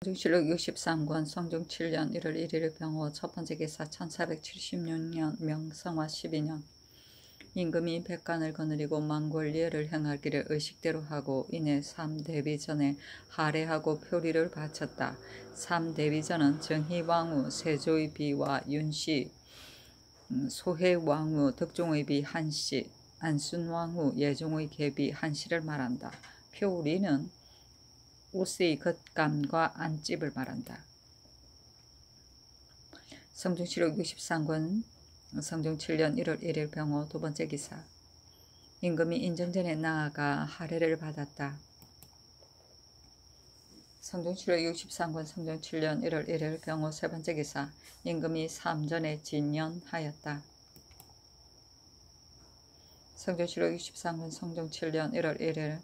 성중실록 63권 성중 7년 1월 1일 병호 첫번째 기사 1476년 명성화 12년 임금이 백관을 거느리고 만골리를 행하기를 의식대로 하고 이내 삼대비전에 할애하고 표리를 바쳤다. 삼대비전은 정희왕후 세조의 비와 윤씨 소혜왕후 덕종의 비 한씨 안순왕후 예종의 계비 한씨를 말한다. 표리는 옷의 겉감과 안집을 말한다. 성중실록 63권 성중 7년 1월 1일 병호 두번째 기사 임금이 인정전에 나아가 할애를 받았다. 성중실록 63권 성중 7년 1월 1일 병호 세번째 기사 임금이 삼전에 진연하였다. 성중실록 63권 성중 7년 1월 1일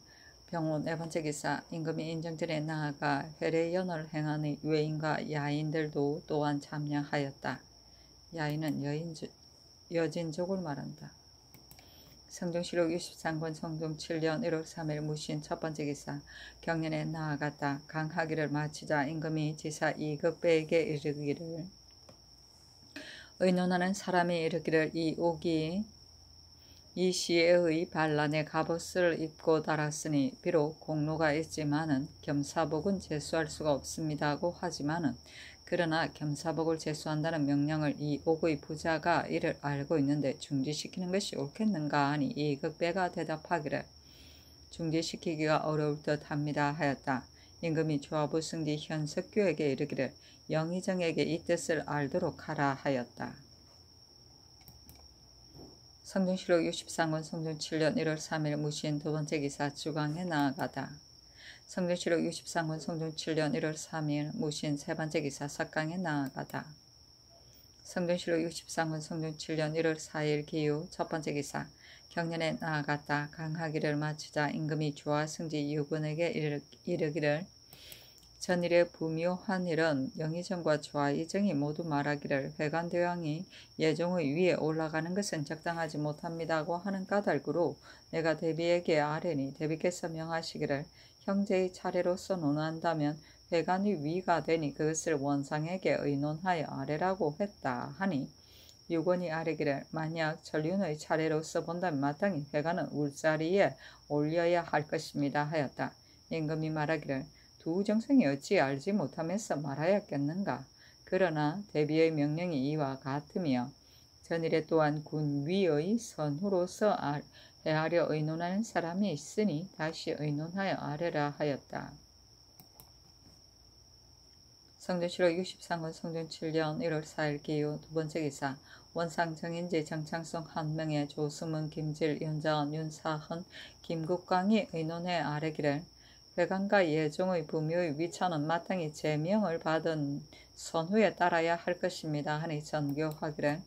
병호 네번째 기사 임금이 인정전에 나아가 회례연을 행하는 외인과 야인들도 또한 참여하였다. 야인은 여진족을 말한다. 성중실록 63권 성중 7년 1월 3일 무신 첫번째 기사 경연에 나아갔다. 강하기를 마치자 임금이 지사 이극배에게 이르기를 의논하는 사람이 이르기를 이 시에의 반란에 갑옷을 입고 달았으니 비록 공로가 있지만은 겸사복은 제수할 수가 없습니다고 하지만은 그러나 겸사복을 제수한다는 명령을 이 옥의 부자가 이를 알고 있는데 중지시키는 것이 옳겠는가 하니 이극배가 대답하기를 중지시키기가 어려울 듯 합니다 하였다. 임금이 조합부 승지 현석규에게 이르기를 영의정에게 이 뜻을 알도록 하라 하였다. 성중실록 63권 성중 7년 1월 3일 무신 두번째 기사 주강에 나아가다. 성중실록 63권 성중 7년 1월 3일 무신 세번째 기사 석강에 나아가다. 성중실록 63권 성중 7년 1월 4일 기유 첫번째 기사 경연에 나아갔다. 강하기를 마치자 임금이 조화 승지 유군에게 이르기를 전일의 부묘한 일은 영의정과 조화의정이 모두 말하기를 회관대왕이 예종의 위에 올라가는 것은 적당하지 못합니다고 하는 까닭으로 내가 대비에게 아뢰니 대비께서 명하시기를 형제의 차례로서 논한다면 회관이 위가 되니 그것을 원상에게 의논하여 아뢰라고 했다 하니 유곤이 아뢰기를 만약 전륜의 차례로서 본다면 마땅히 회관은 울자리에 올려야 할 것입니다 하였다. 임금이 말하기를 두 정성이 어찌 알지 못하면서 말하였겠는가. 그러나 대비의 명령이 이와 같으며 전일에 또한 군 위의 선후로서 해하려 의논하는 사람이 있으니 다시 의논하여 아뢰라 하였다. 성중실록 63권 성중 7년 1월 4일 기유 두번째 기사 원상 정인지 정창성 한명의 조승문 김질 윤자원 윤사헌 김국광이 의논해 아뢰기를 회관과 예종의 부묘의 위천은 마땅히 제명을 받은 선후에 따라야 할 것입니다 하니 전교하기를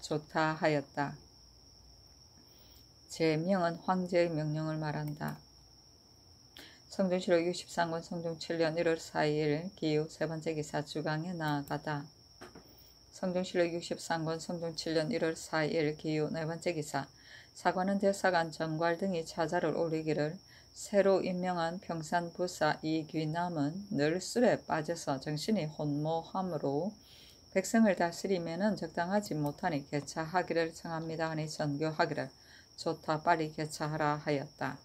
좋다 하였다. 제명은 황제의 명령을 말한다. 성중실록 63권 성중 7년 1월 4일 기유 세번째 기사 주강에 나아가다. 성중실록 63권 성중 7년 1월 4일 기유 네번째 기사 사관은 대사관 정괄 등이 차자를 올리기를 새로 임명한 평산부사 이귀남은 늘 술에 빠져서 정신이 혼모하므로 백성을 다스리면은 적당하지 못하니 개차하기를 청합니다 하니 전교하기를 좋다 빨리 개차하라 하였다.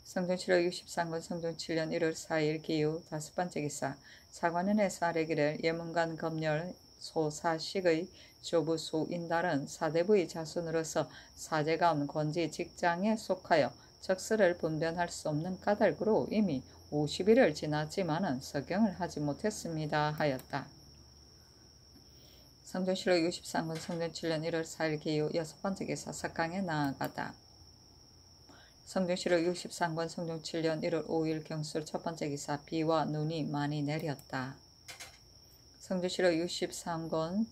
성중실록 63권 성중 7년 1월 4일 기유 다섯번째 기사 사관원에서 아뢰기를 예문관 검열 소사식의 조부 소인달은 사대부의 자손으로서 사제가운 권지 직장에 속하여 적서를 분변할 수 없는 까닭으로 이미 50일을 지났지만은 서경을 하지 못했습니다 하였다. 성중실록 63권 성중 7년 1월 4일 기유 여섯번째 기사 석강에 나아가다. 성중실록 63권 성중 7년 1월 5일 경술 첫번째 기사 비와 눈이 많이 내렸다. 성중실록 63권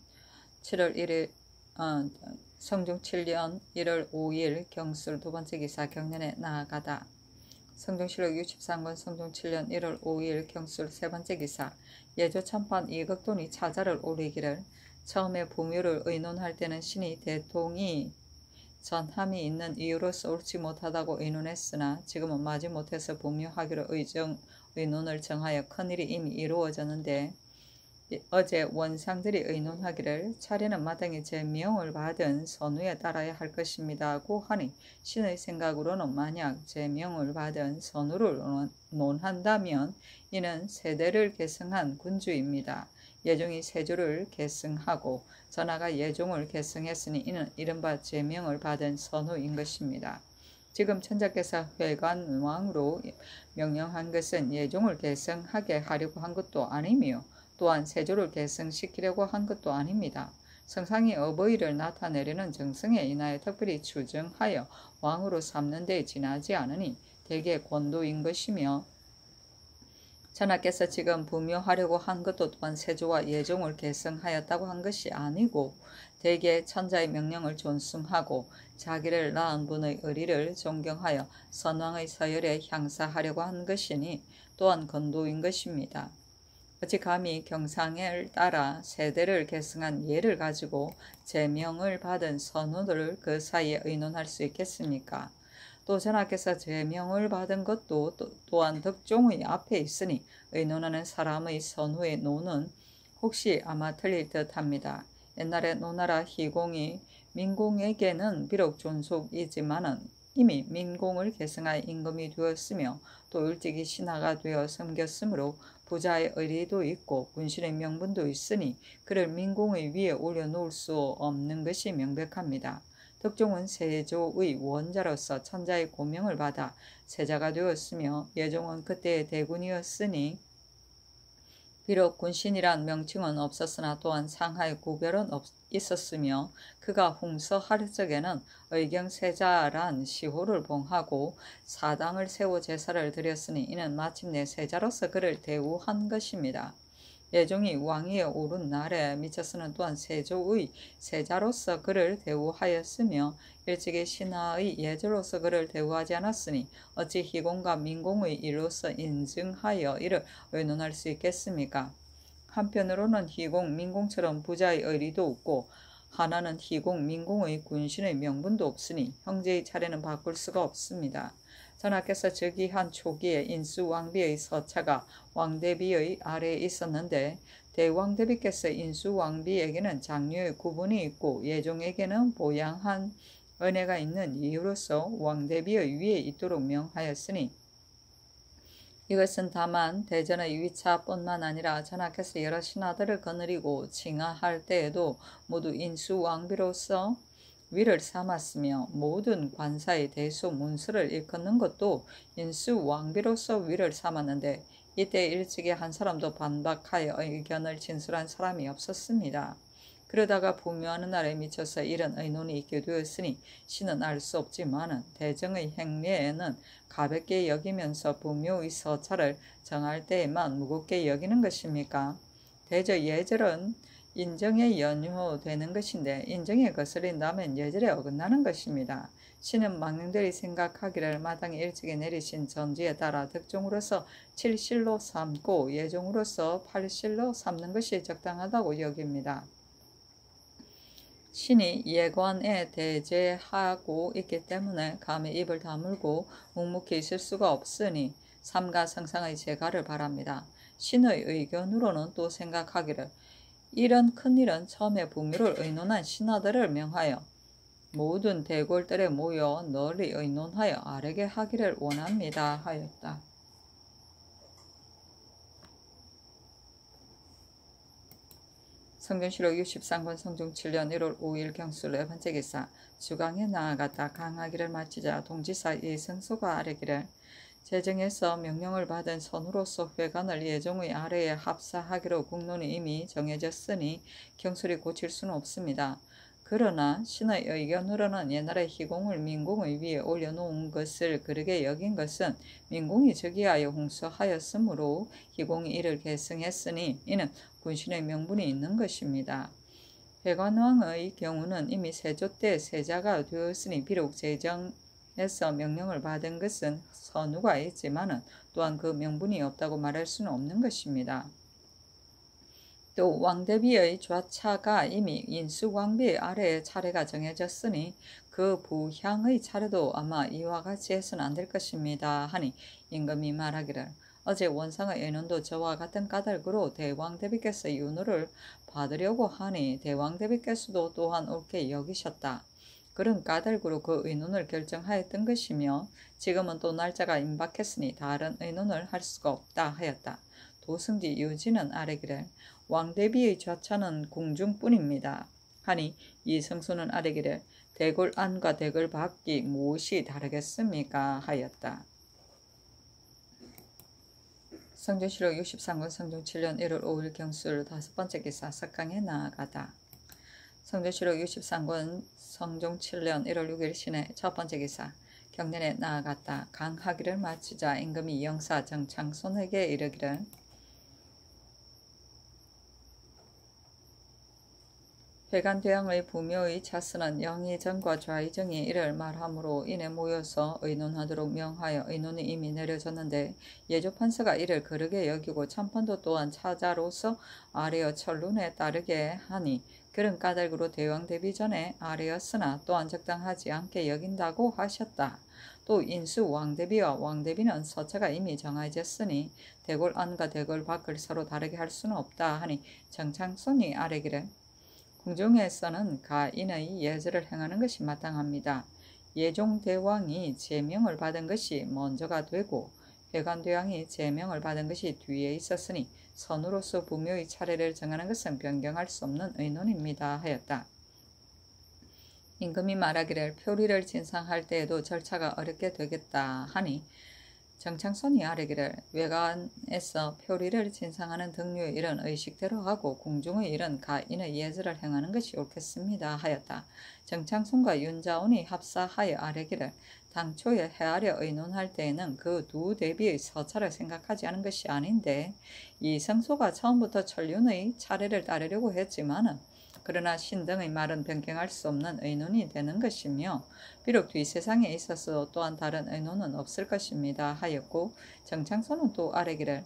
7월 1일 성중 7년 1월 5일 경술 두번째 기사 경연에 나아가다. 성중실록 63권 성중 7년 1월 5일 경술 세번째 기사 예조 참판 이극돈이 차자를 올리기를 처음에 부묘를 의논할 때는 신이 대통이 전함이 있는 이유로서 옳지 못하다고 의논했으나 지금은 마지못해서 부묘하기로 의논을 정하여 큰일이 이미 이루어졌는데 어제 원상들이 의논하기를 차례는 마땅히 제명을 받은 선우에 따라야 할 것입니다고 하니 신의 생각으로는 만약 제명을 받은 선우를 논한다면 이는 세대를 계승한 군주입니다. 예종이 세조를 계승하고 전하가 예종을 계승했으니 이는 이른바 제명을 받은 선우인 것입니다. 지금 천자께서 회관왕으로 명령한 것은 예종을 계승하게 하려고 한 것도 아니며 또한 세조를 계승시키려고 한 것도 아닙니다. 성상이 어버이를 나타내려는 정성에 인하여 특별히 추정하여 왕으로 삼는 데 지나지 않으니 대개 권도인 것이며 전하께서 지금 부묘하려고 한 것도 또한 세조와 예종을 계승하였다고 한 것이 아니고 대개 천자의 명령을 존숭하고 자기를 낳은 분의 의리를 존경하여 선왕의 서열에 향사하려고 한 것이니 또한 권도인 것입니다. 어찌 감히 경상을 따라 세대를 계승한 예를 가지고 제명을 받은 선우들을 그 사이에 의논할 수 있겠습니까? 또 전하께서 제명을 받은 것도 또한 덕종의 앞에 있으니 의논하는 사람의 선후의 노는 혹시 아마 틀릴 듯합니다. 옛날에 노나라 희공이 민공에게는 비록 존속이지만은 이미 민공을 계승하여 임금이 되었으며 또 일찍이 신하가 되어 섬겼으므로 부자의 의리도 있고 군신의 명분도 있으니 그를 민공의 위에 올려놓을 수 없는 것이 명백합니다. 덕종은 세조의 원자로서 천자의 고명을 받아 세자가 되었으며 예종은 그때의 대군이었으니 비록 군신이란 명칭은 없었으나 또한 상하의 구별은 있었으며 그가 홍서할 적에는 의경세자란 시호를 봉하고 사당을 세워 제사를 드렸으니 이는 마침내 세자로서 그를 대우한 것입니다. 예종이 왕위에 오른 날에 미쳐서는 또한 세조의 세자로서 그를 대우하였으며 일찍이 신하의 예조로서 그를 대우하지 않았으니 어찌 희공과 민공의 일로서 인증하여 이를 의논할 수 있겠습니까? 한편으로는 희공, 민공처럼 부자의 의리도 없고 하나는 희공, 민공의 군신의 명분도 없으니 형제의 차례는 바꿀 수가 없습니다. 전하께서 즉위한 초기에 인수왕비의 서차가 왕대비의 아래에 있었는데 대왕대비께서 인수왕비에게는 장류의 구분이 있고 예종에게는 보양한 은혜가 있는 이유로서 왕대비의 위에 있도록 명하였으니 이것은 다만 대전의 위차뿐만 아니라 전하께서 여러 신하들을 거느리고 칭하할 때에도 모두 인수왕비로서 위를 삼았으며 모든 관사의 대소 문서를 일컫는 것도 인수왕비로서 위를 삼았는데 이때 일찍이 한 사람도 반박하여 의견을 진술한 사람이 없었습니다. 그러다가 부묘하는 날에 미쳐서 이런 의논이 있게 되었으니 신은 알 수 없지만은 대정의 행례에는 가볍게 여기면서 부묘의 서차를 정할 때에만 무겁게 여기는 것입니까? 대저 예절은 인정에 연효되는 것인데 인정에 거스린다면 예절에 어긋나는 것입니다. 신은 망령들이 생각하기를 마땅히 일찍이 내리신 전지에 따라 덕종으로서 7실로 삼고 예종으로서 8실로 삼는 것이 적당하다고 여깁니다. 신이 예관에 대제하고 있기 때문에 감히 입을 다물고 묵묵히 있을 수가 없으니 삼가 성상의 제가를 바랍니다. 신의 의견으로는 또 생각하기를 이런 큰일은 처음에 부묘를 의논한 신하들을 명하여 모든 대궐들에 모여 널리 의논하여 아뢰게 하기를 원합니다 하였다. 성균실록 63권 성종 7년 1월 5일 경수 4번째 기사 주강에 나아갔다. 강하기를 마치자 동지사 이승소가 아뢰기를 제정에서 명령을 받은 선우로서 회관을 예종의 아래에 합사하기로 국론이 이미 정해졌으니 경술이 고칠 수는 없습니다. 그러나 신의 의견으로는 옛날에 희공을 민공의 위에 올려놓은 것을 그르게 여긴 것은 민공이 즉위하여 홍수하였으므로 희공이 이를 계승했으니 이는 군신의 명분이 있는 것입니다. 회관왕의 경우는 이미 세조 때 세자가 되었으니 비록 제정에서 명령을 받은 것은 선우가 있지만은 또한 그 명분이 없다고 말할 수는 없는 것입니다. 또 왕대비의 좌차가 이미 인수왕비 아래에 차례가 정해졌으니 그 부향의 차례도 아마 이와 같이 해서는 안 될 것입니다 하니 임금이 말하기를 어제 원상의 의논도 저와 같은 까닭으로 대왕대비께서 윤호를 받으려고 하니 대왕대비께서도 또한 옳게 여기셨다. 그런 까닭으로 그 의논을 결정하였던 것이며 지금은 또 날짜가 임박했으니 다른 의논을 할 수가 없다 하였다. 도승지 유지는 아뢰기를 왕대비의 좌차는 궁중뿐입니다. 하니 이성수는 아뢰기를 대궐 안과 대궐 밖이 무엇이 다르겠습니까? 하였다. 성종실록 63권 성종 7년 1월 5일 경술 5번째 기사 석강에 나아가다. 성종실록 63권 성종 7년 1월 6일 신의 첫 번째 기사 경년에 나아갔다. 강하기를 마치자 임금이 영사 정창손에게 이르기를 회관대왕의 부묘의 차스는 영의정과 좌의정이 이를 말함으로 인해 모여서 의논하도록 명하여 의논이 이미 내려졌는데 예조판서가 이를 거르게 여기고 참판도 또한 차자로서 아뢰어 천륜에 따르게 하니 그런 까닭으로 대왕 대비 전에 아뢰었으나 또한 적당하지 않게 여긴다고 하셨다. 또 인수 왕대비와 왕대비는 서차가 이미 정해졌으니 대궐 안과 대궐 밖을 서로 다르게 할 수는 없다 하니 정창손이 아뢰기를 궁중에서는 가인의 예절을 행하는 것이 마땅합니다. 예종대왕이 제명을 받은 것이 먼저가 되고 회관대왕이 제명을 받은 것이 뒤에 있었으니 선우로서 부묘의 차례를 정하는 것은 변경할 수 없는 의논입니다. 하였다. 임금이 말하기를 표리를 진상할 때에도 절차가 어렵게 되겠다 하니 정창손이 아뢰기를 외관에서 표리를 진상하는 등류의 일은 의식대로 하고 궁중의 일은 가인의 예절을 행하는 것이 옳겠습니다. 하였다. 정창손과 윤자온이 합사하여 아뢰기를 당초에 헤아려 의논할 때에는 그 두 대비의 서차를 생각하지 않은 것이 아닌데 이성소가 처음부터 천륜의 차례를 따르려고 했지만은 그러나 신등의 말은 변경할 수 없는 의논이 되는 것이며 비록 뒷세상에 있어서 또한 다른 의논은 없을 것입니다. 하였고 정창손은 또 아뢰기를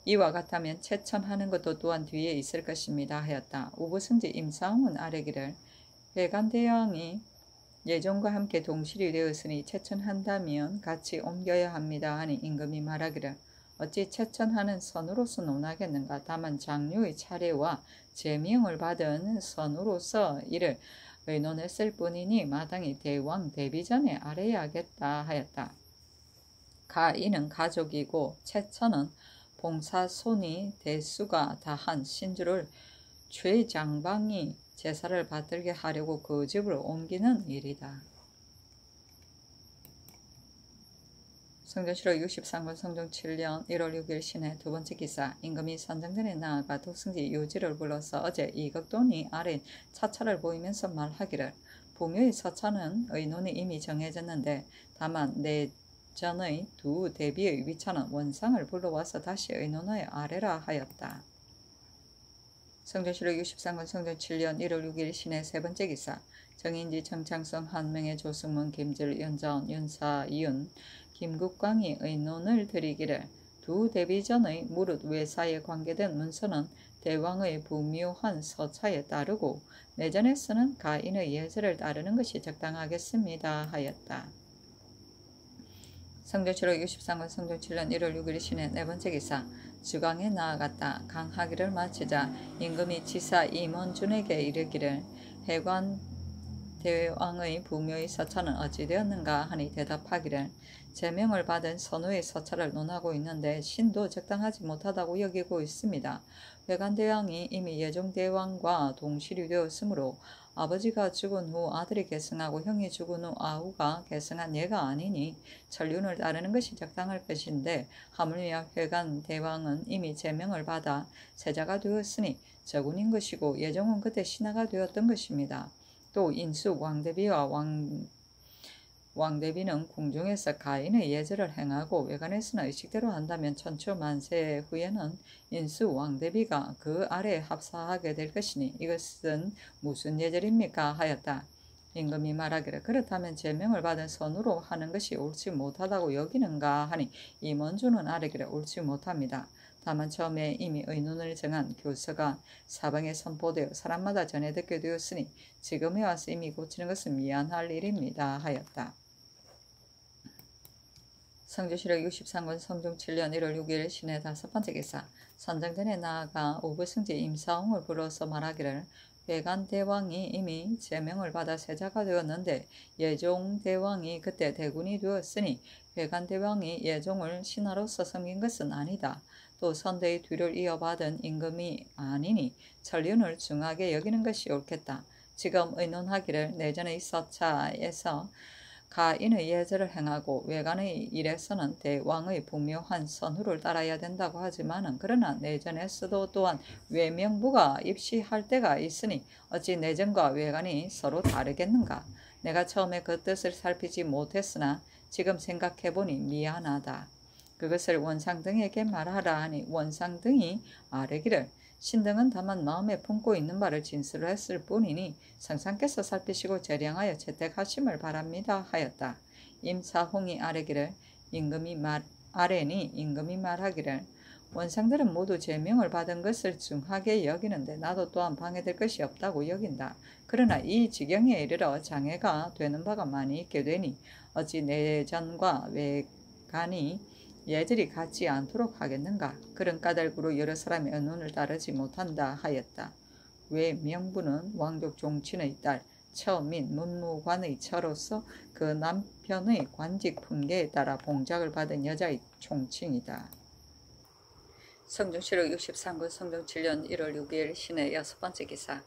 이와 같다면 채천하는 것도 또한 뒤에 있을 것입니다. 하였다. 우부승지 임사웅은 아뢰기를 회관대왕이 예종과 함께 동실이 되었으니 채천한다면 같이 옮겨야 합니다. 하니 임금이 말하기를 어찌 채천하는 선으로서 논하겠는가. 다만 장류의 차례와 제명을 받은 선으로서 이를 의논했을 뿐이니 마땅히 대왕 대비 전에 아뢰야겠다 하였다. 가인은 가족이고 채천은 봉사손이 대수가 다한 신주를 최장방이 제사를 받들게 하려고 그 집을 옮기는 일이다. 성종실록 63권 성종 7년 1월 6일 신의 두 번째 기사 임금이 선정전에 나아가 도승지 유지를 불러서 어제 이극돈이 아래 차차를 보이면서 말하기를 부묘의 서차는 의논이 이미 정해졌는데 다만 내전의 두 대비의 위차는 원상을 불러와서 다시 의논하여 아뢰라 하였다. 성종실록 63권 성종 7년 1월 6일 신의 세 번째 기사 정인지 정창성 한명의 조승문 김질 윤자온 윤사 이윤 김국광이 의논을 드리기를 두 대비전의 무릇 외사에 관계된 문서는 대왕의 부묘한 서차에 따르고 내전에서는 가인의 예절을 따르는 것이 적당하겠습니다. 하였다. 성종실록 63권 성종 7년 1월 6일 신의 네 번째 기사 주강에 나아갔다. 강하기를 마치자 임금이 지사 임원준에게 이르기를 해관 대왕의 부묘의 서차는 어찌 되었는가 하니 대답하기를 제명을 받은 선우의 서차를 논하고 있는데 신도 적당하지 못하다고 여기고 있습니다. 회관대왕이 이미 예종대왕과 동실이 되었으므로 아버지가 죽은 후 아들이 계승하고 형이 죽은 후 아우가 계승한 예가 아니니 천륜을 따르는 것이 적당할 것인데 하물며 회관대왕은 이미 제명을 받아 세자가 되었으니 저군인 것이고 예종은 그때 신하가 되었던 것입니다. 또 인수 왕대비와 왕대비는 궁중에서 가인의 예절을 행하고 외관에서는 의식대로 한다면 천추만세 후에는 인수 왕대비가 그 아래에 합사하게 될 것이니 이것은 무슨 예절입니까? 하였다. 임금이 말하기를 그렇다면 제명을 받은 선으로 하는 것이 옳지 못하다고 여기는가 하니 임원주는 아뢰기를 옳지 못합니다. 다만 처음에 이미 의논을 정한 교서가 사방에 선포되어 사람마다 전해 듣게 되었으니 지금에 와서 이미 고치는 것은 미안할 일입니다. 하였다. 성주시력 63군 성종 7년 1월 6일 신의 5번째 기사. 선정전에 나아가 오부승지 임사홍을 불러서 말하기를 회관대왕이 이미 제명을 받아 세자가 되었는데 예종대왕이 그때 대군이 되었으니 회관대왕이 예종을 신하로서 섬긴 것은 아니다. 또 선대의 뒤를 이어받은 임금이 아니니 천륜을 중하게 여기는 것이 옳겠다. 지금 의논하기를 내전의 서차에서 가인의 예절을 행하고 외관의 일에서는 대왕의 부묘한 선후를 따라야 된다고 하지만은 그러나 내전에서도 또한 외명부가 입시할 때가 있으니 어찌 내전과 외관이 서로 다르겠는가. 내가 처음에 그 뜻을 살피지 못했으나 지금 생각해보니 미안하다. 그것을 원상등에게 말하라 하니 원상등이 아뢰기를 신등은 다만 마음에 품고 있는 바를 진술을 했을 뿐이니 성상께서 살피시고 재량하여 채택하심을 바랍니다 하였다. 임사홍이 아뢰기를 임금이 말하기를 원상들은 모두 제명을 받은 것을 중하게 여기는데 나도 또한 방해될 것이 없다고 여긴다. 그러나 이 지경에 이르러 장애가 되는 바가 많이 있게 되니 어찌 내전과 외관이 예절이 같지 않도록 하겠는가. 그런 까닭으로 여러 사람의 의논을 따르지 못한다 하였다. 외명부는 왕족 종친의 딸 처민 문무관의 처로서 그 남편의 관직 품계에 따라 봉작을 받은 여자의 총칭이다. 성종시록 63군 성종 7년 1월 6일 신의 6번째 기사.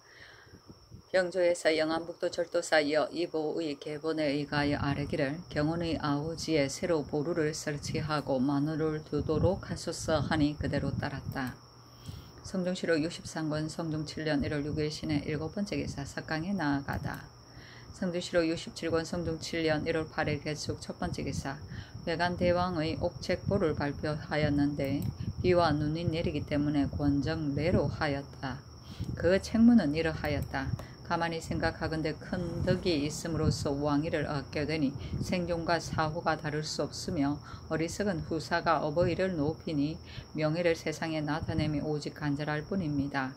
병조에서 영안북도 절도사 이보의 계본에 의하여 아뢰기를 경운의 아우지에 새로 보루를 설치하고 마누를 두도록 하소서 하니 그대로 따랐다. 성종시록 63군 성종 7년 1월 6일 신의 7번째 기사. 석강에 나아가다. 성종시록 67군 성종 7년 1월 8일 개축 첫번째 기사. 외관대왕의 옥책보를 발표하였는데 비와 눈이 내리기 때문에 권정례로 하였다. 그 책문은 이러하였다. 가만히 생각하건대 큰 덕이 있음으로써 왕위를 얻게 되니 생존과 사후가 다를 수 없으며 어리석은 후사가 어버이를 높이니 명예를 세상에 나타내미 오직 간절할 뿐입니다.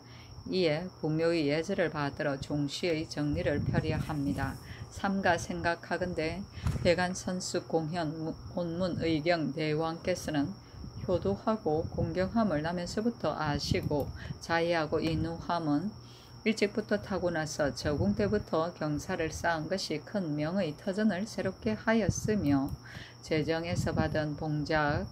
이에 부묘의 예절을 받들어 종시의 정리를 펴려 합니다. 삼가 생각하건대 대간선수 공현 온문 의경 대왕께서는 효도하고 공경함을 나면서부터 아시고 자의하고 인후함은 일찍부터 타고나서 저궁 때부터 경사를 쌓은 것이 큰 명의 터전을 새롭게 하였으며 재정에서 받은 봉작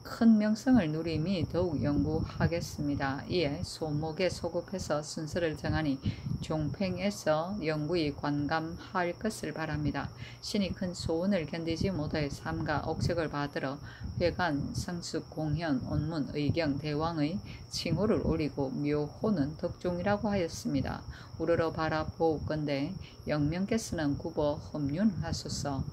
큰 명성을 누림이 더욱 영구하겠습니다. 이에 소목에 소급해서 순서를 정하니 종팽에서 영구히 관감할 것을 바랍니다. 신이 큰 소원을 견디지 못하여 삼가 옥책을 받들어 회관, 성숙, 공현, 온문, 의경, 대왕의 칭호를 올리고 묘호는 덕종이라고 하였습니다. 우러러 바라보건대 영명께서는 굽어 험륜하소서.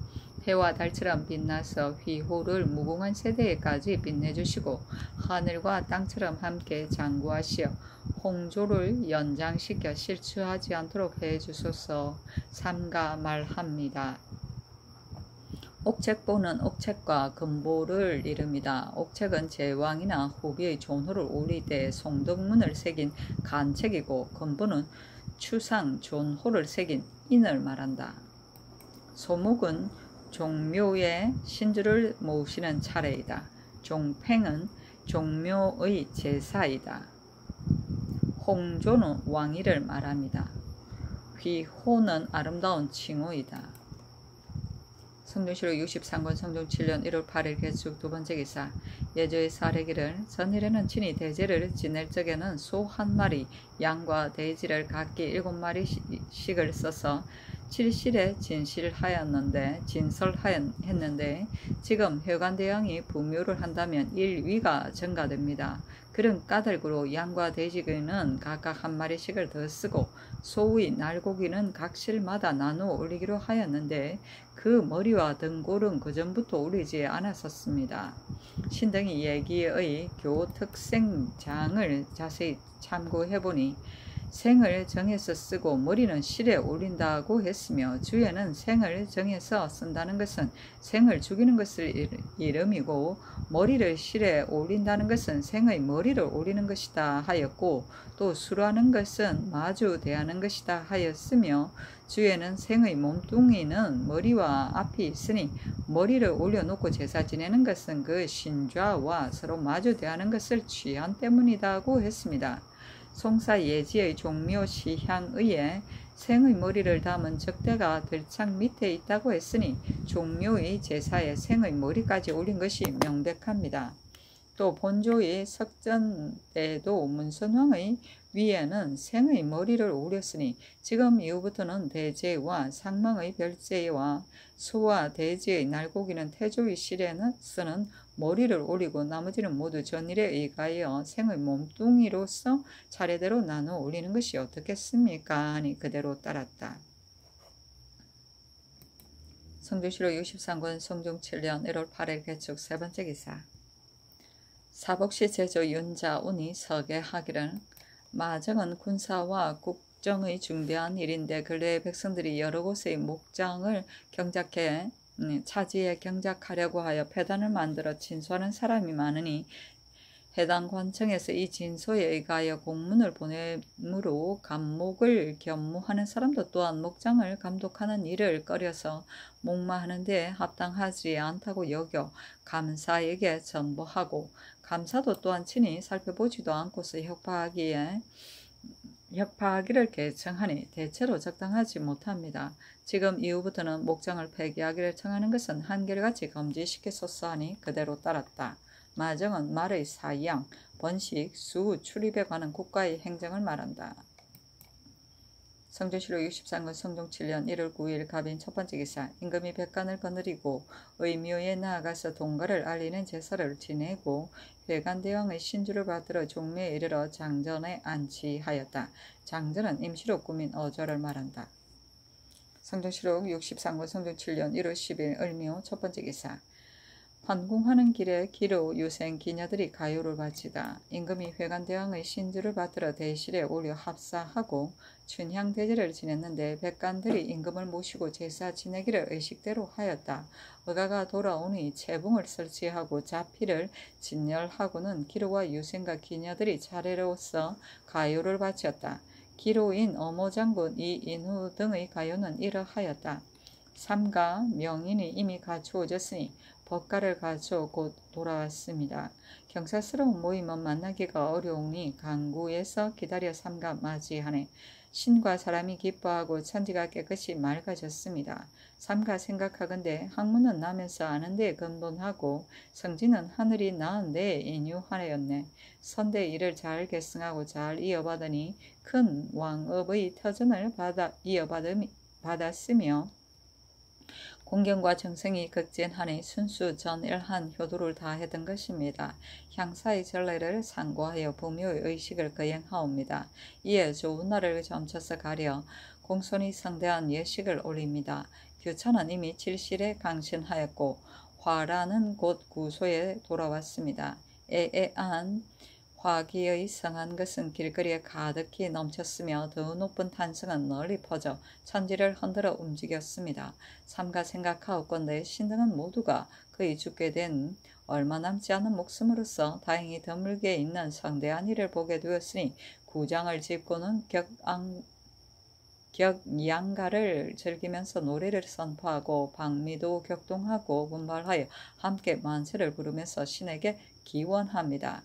해와 달처럼 빛나서 휘호를 무궁한 세대에까지 빛내주시고 하늘과 땅처럼 함께 장구하시어 홍조를 연장시켜 실추하지 않도록 해주소서. 삼가 말합니다. 옥책보는 옥책과 금보를 이릅니다. 옥책은 제왕이나 후비의 존호를 올릴 때 송덕문을 새긴 간책이고 금보는 추상 존호를 새긴 인을 말한다. 소목은 종묘의 신주를 모시는 차례이다. 종팽은 종묘의 제사이다. 홍조는 왕위를 말합니다. 휘호는 아름다운 칭호이다. 성종시록 63군 성종 7년 1월 8일 개축 두번째 기사. 예조에서 아뢰기를 전일에는 친히 대제를 지낼 적에는 소 한 마리, 양과 돼지를 각기 7마리씩을 써서 칠실에 진설하였는데 지금 회관대왕이 부묘를 한다면 일위가 증가됩니다. 그런 까닭으로 양과 돼지는 각각 한 마리씩을 더 쓰고 소의 날고기는 각 실마다 나누어 올리기로 하였는데 그 머리와 등골은 그전부터 올리지 않았었습니다. 신등이 예기의 교특생장을 자세히 참고해보니 생을 정해서 쓰고 머리는 실에 올린다고 했으며 주에는 생을 정해서 쓴다는 것은 생을 죽이는 것을 이름이고 머리를 실에 올린다는 것은 생의 머리를 올리는 것이다 하였고 또 수라는 것은 마주 대하는 것이다 하였으며 주에는 생의 몸뚱이는 머리와 앞이 있으니 머리를 올려놓고 제사 지내는 것은 그 신좌와 서로 마주 대하는 것을 취한 때문이다고 했습니다. 송사 예지의 종묘 시향의에 생의 머리를 담은 적대가 들창 밑에 있다고 했으니 종묘의 제사에 생의 머리까지 올린 것이 명백합니다. 또 본조의 석전 때도 문선왕의 위에는 생의 머리를 올렸으니 지금 이후부터는 대제와 상망의 별제와 소와 돼지의 날고기는 태조의 실에는 쓰는 머리를 올리고 나머지는 모두 전일에 의하여 생의 몸뚱이로서 차례대로 나누어 올리는 것이 어떻겠습니까? 하니 그대로 따랐다. 성조실록 63권 성종 7년 1월 8일 개축 세 번째 기사. 사복시 제조 윤자운이 서계하기를 마정은 군사와 국정의 중대한 일인데 근래의 백성들이 여러 곳의 목장을 차지해 경작하려고 하여 폐단을 만들어 진소하는 사람이 많으니 해당 관청에서 이 진소에 의하여 공문을 보내므로 감목을 겸무하는 사람도 또한 목장을 감독하는 일을 꺼려서 목마하는 데 합당하지 않다고 여겨 감사에게 전보하고 감사도 또한 친히 살펴보지도 않고서 협파하기를 계청하니 대체로 적당하지 못합니다. 지금 이후부터는 목장을 폐기하기를 청하는 것은 한결같이 금지시키소서 하니 그대로 따랐다. 마정은 말의 사양, 번식, 수, 출입에 관한 국가의 행정을 말한다. 성조실록 63권 성종 7년 1월 9일 갑인 첫 번째 기사. 임금이 백관을 거느리고 의묘에 나아가서 동가를 알리는 제사를 지내고 회관대왕의 신주를 받들어 종묘에 이르러 장전에 안치하였다. 장전은 임시로 꾸민 어좌를 말한다. 성조실록 63권 성종 7년 1월 10일 을묘 첫 번째 기사. 환궁하는 길에 기로 유생 기녀들이 가요를 바치다. 임금이 회관대왕의 신주를 받들어 대실에 올려 합사하고 춘향대제를 지냈는데 백관들이 임금을 모시고 제사 지내기를 의식대로 하였다. 의가가 돌아오니 채붕을 설치하고 자피를 진열하고는 기로와 유생과 기녀들이 차례로서 가요를 바쳤다. 기로인 어모장군 이인후 등의 가요는 이러하였다. 삼가 명인이 이미 갖추어졌으니 법가를 가져 곧 돌아왔습니다. 경사스러운 모임은 만나기가 어려우니 강구에서 기다려 삼가 맞이하네. 신과 사람이 기뻐하고 천지가 깨끗이 맑아졌습니다. 삼가 생각하건대 학문은 나면서 아는 데에 근본하고 성지는 하늘이 낳은 데에 인유하였네. 선대 일을 잘 계승하고 잘 이어받으니 큰 왕업의 터전을 받았으며 공경과 정성이 극진하니 순수 전일한 효도를 다했던 것입니다. 향사의 전례를 상고하여 부묘의 의식을 거행하옵니다. 이에 좋은 날을 점쳐서 가려 공손히 성대한 예식을 올립니다. 규차는 이미 칠실에 강신하였고 화라는 곧 구소에 돌아왔습니다. 애애한 화기의 성한 것은 길거리에 가득히 넘쳤으며 더 높은 탄성은 널리 퍼져 천지를 흔들어 움직였습니다. 삼가 생각하옵건대 신등은 모두가 그의 죽게 된 얼마 남지 않은 목숨으로서 다행히 드물게 있는 성대한 일을 보게 되었으니 구장을 짚고는 격양가를 즐기면서 노래를 선포하고 방미도 격동하고 분발하여 함께 만세를 부르면서 신에게 기원합니다.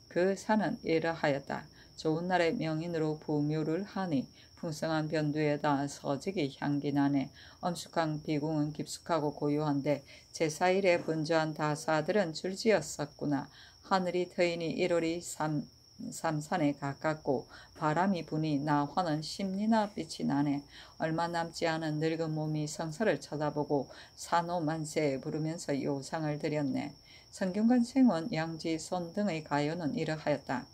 그 산은 이러하였다. 좋은 날의 명인으로 부묘를 하니 풍성한 변두에다 서직이 향기 나네. 엄숙한 비궁은 깊숙하고 고요한데 제사일에 분주한 다사들은 줄지었었구나. 하늘이 트이니 1월이 삼산에 가깝고 바람이 부니 나화는 심리나 빛이 나네. 얼마 남지 않은 늙은 몸이 성서를 쳐다보고 산호만세 부르면서 요상을 드렸네. 성균관 생원 양지손 등의 가요는 이러하였다.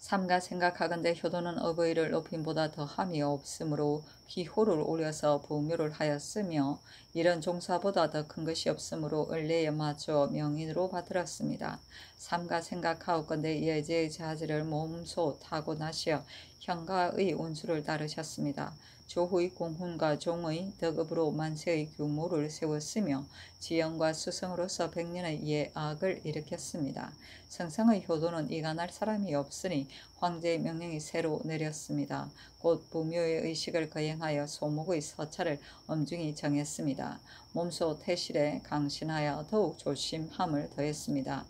삼가 생각하건대 효도는 어버이를 높임보다 더함이 없으므로 기호를 올려서 부묘를 하였으며 이런 종사보다 더 큰 것이 없으므로 을레에 맞추어 명인으로 받들었습니다. 삼가 생각하옵건대 예제의 자질을 몸소 타고나시어 형가의 운수를 따르셨습니다. 조후의 공훈과 종의 덕업으로 만세의 규모를 세웠으며 지영과 수성으로서 백년의 예악을 일으켰습니다. 성상의 효도는 이간할 사람이 없으니 황제의 명령이 새로 내렸습니다. 곧 부묘의 의식을 거행하여 소목의 서찰을 엄중히 정했습니다. 몸소 태실에 강신하여 더욱 조심함을 더했습니다.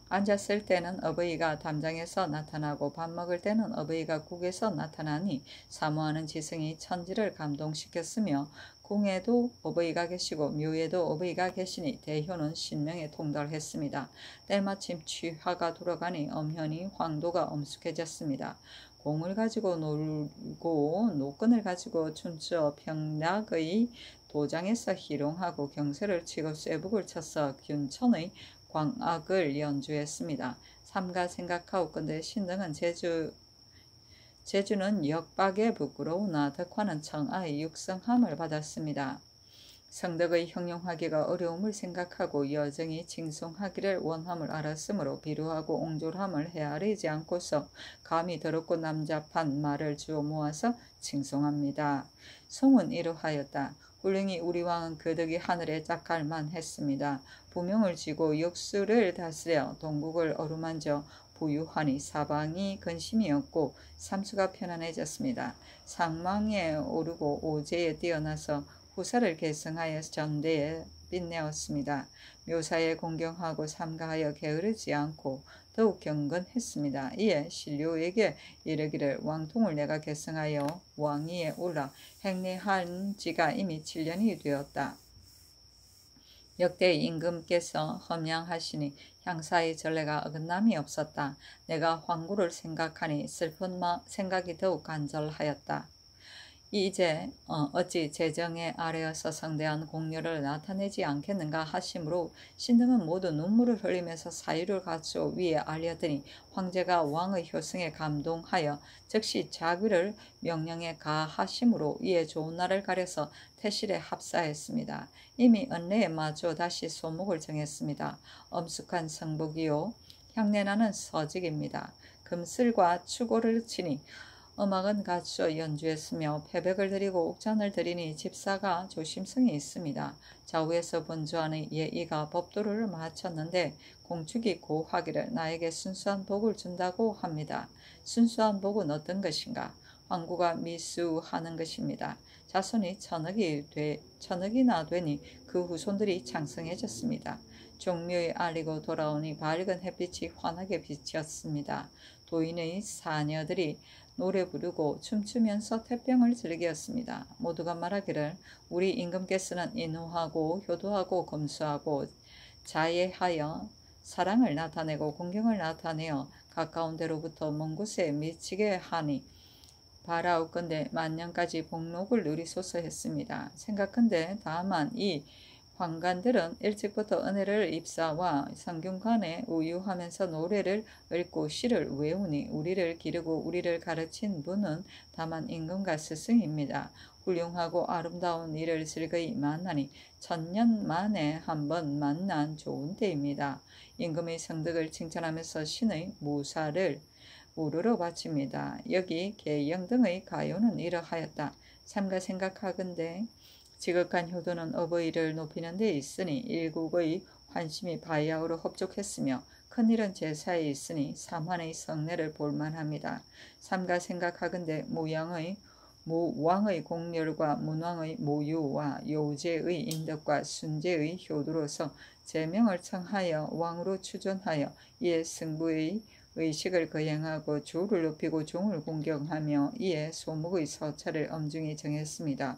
앉았을 때는 어버이가 담장에서 나타나고 밥 먹을 때는 어버이가 국에서 나타나니 사모하는 지성이 천지를 감동시켰으며 궁에도 어버이가 계시고 묘에도 어버이가 계시니 대효는 신명에 통달했습니다. 때마침 취화가 돌아가니 엄현히 황도가 엄숙해졌습니다. 공을 가지고 놀고 노끈을 가지고 춤추어 평락의 도장에서 희롱하고 경세를 치고 쇠북을 쳐서 균천의 광악을 연주했습니다. 삼가 생각하옵건대 신등은 제주는 역박에 부끄러우나 덕화는 청아의 육성함을 받았습니다. 성덕의 형용하기가 어려움을 생각하고 여정이 칭송하기를 원함을 알았으므로 비루하고 옹졸함을 헤아리지 않고서 감히 더럽고 남잡한 말을 주워 모아서 칭송합니다. 송은 이러하였다. 훌륭히 우리 왕은 그 덕이 하늘에 짝갈만 했습니다. 부명을 쥐고 역수를 다스려 동국을 어루만져 부유하니 사방이 근심이었고 삼수가 편안해졌습니다. 상망에 오르고 오제에 뛰어나서 후사를 계승하여 전대에 빛내었습니다. 묘사에 공경하고 삼가하여 게으르지 않고 더욱 경건했습니다. 이에 신료에게 이르기를 왕통을 내가 계승하여 왕위에 올라 행례한 지가 이미 7년이 되었다. 역대 임금께서 험양하시니 향사의 전례가 어긋남이 없었다. 내가 황구를 생각하니 슬픈 생각이 더욱 간절하였다. 이제 어찌 재정의 아래에서 성대한 공렬을 나타내지 않겠는가 하심으로 신등은 모두 눈물을 흘리면서 사유를 갖추어 위에 알렸더니 황제가 왕의 효성에 감동하여 즉시 자귀를 명령에 가하심으로 이에 좋은 날을 가려서 태실에 합사했습니다. 이미 은례에 마주어 다시 소목을 정했습니다. 엄숙한 성복이요 향내나는 서직입니다. 금슬과 추고를 치니 음악은 갖추어 연주했으며 패백을 드리고 옥잔을 드리니 집사가 조심성이 있습니다. 좌우에서 번주하는 예의가 법도를 마쳤는데 공축이 고하기를 나에게 순수한 복을 준다고 합니다. 순수한 복은 어떤 것인가? 황구가 미수하는 것입니다. 자손이 천억이나 되니 그 후손들이 창성해졌습니다. 종묘에 알리고 돌아오니 밝은 햇빛이 환하게 비쳤습니다. 도인의 사녀들이 노래 부르고 춤추면서 태평을 즐겼습니다. 모두가 말하기를 우리 임금께서는 인후하고 효도하고 검소하고 자애하여 사랑을 나타내고 공경을 나타내어 가까운 데로부터 먼 곳에 미치게 하니 바라옵건대 만년까지 복록을 누리소서 했습니다. 생각건대 다만 이 황관들은 일찍부터 은혜를 입사와 성균관에 우유하면서 노래를 읽고 시를 외우니 우리를 기르고 우리를 가르친 분은 다만 임금과 스승입니다. 훌륭하고 아름다운 이를 즐거이 만나니 1000년 만에 한 번 만난 좋은 때입니다. 임금의 성덕을 칭찬하면서 신의 무사를 우르르 바칩니다. 여기 계영 등의 가요는 이러하였다. 삼가 생각하건대 지극한 효도는 어버이를 높이는 데 있으니 일국의 환심이 바야흐로 흡족했으며 큰일은 제사에 있으니 삼환의 성례를 볼만합니다. 삼가 생각하건대 무왕의 공렬과 문왕의 모유와 요제의 인덕과 순제의 효도로서 제명을 청하여 왕으로 추존하여 이에 승부의 의식을 거행하고 주를 높이고 종을 공경하며 이에 소목의 서찰을 엄중히 정했습니다.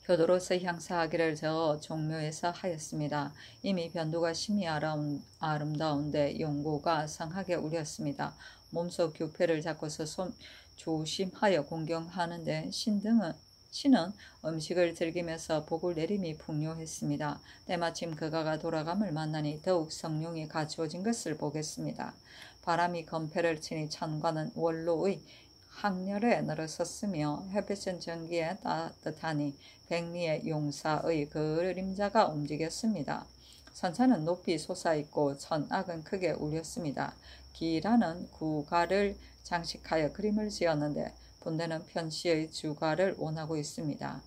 효도로서 향사하기를 저 종묘에서 하였습니다. 이미 변두가 심히 아름다운데 용고가 상하게 울렸습니다. 몸소 규패를 잡고서 조심하여 공경하는데 신등은 신은 음식을 즐기면서 복을 내림이 풍요했습니다. 때마침 그가가 돌아감을 만나니 더욱 성룡이 갖추어진 것을 보겠습니다. 바람이 건패를 치니 천관은 원로의 항렬에 늘어섰으며 햇볕은 전기에 따뜻하니 백리의 용사의 그림자가 움직였습니다. 선산은 높이 솟아있고 천악은 크게 울렸습니다. 기라는 구가를 장식하여 그림을 지었는데 본대는 편시의 주가를 원하고 있습니다.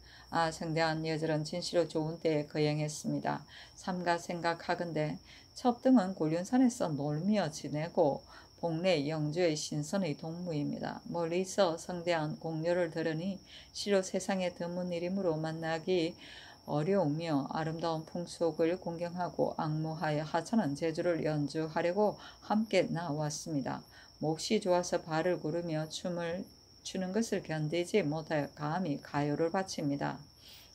성대한 여절은 진시로 좋은 때에 거행했습니다. 삼가 생각하건대 첩등은 곤륜산에서 놀며 지내고 복내 영주의 신선의 동무입니다. 멀리서 성대한 공료를 들으니 시로 세상에 드문 일이므로 만나기 어려우며 아름다운 풍속을 공경하고 악무하여 하찮은 재주를 연주하려고 함께 나왔습니다. 몹시 좋아서 발을 구르며 춤을 추는 것을 견디지 못하여 감히 가요를 바칩니다.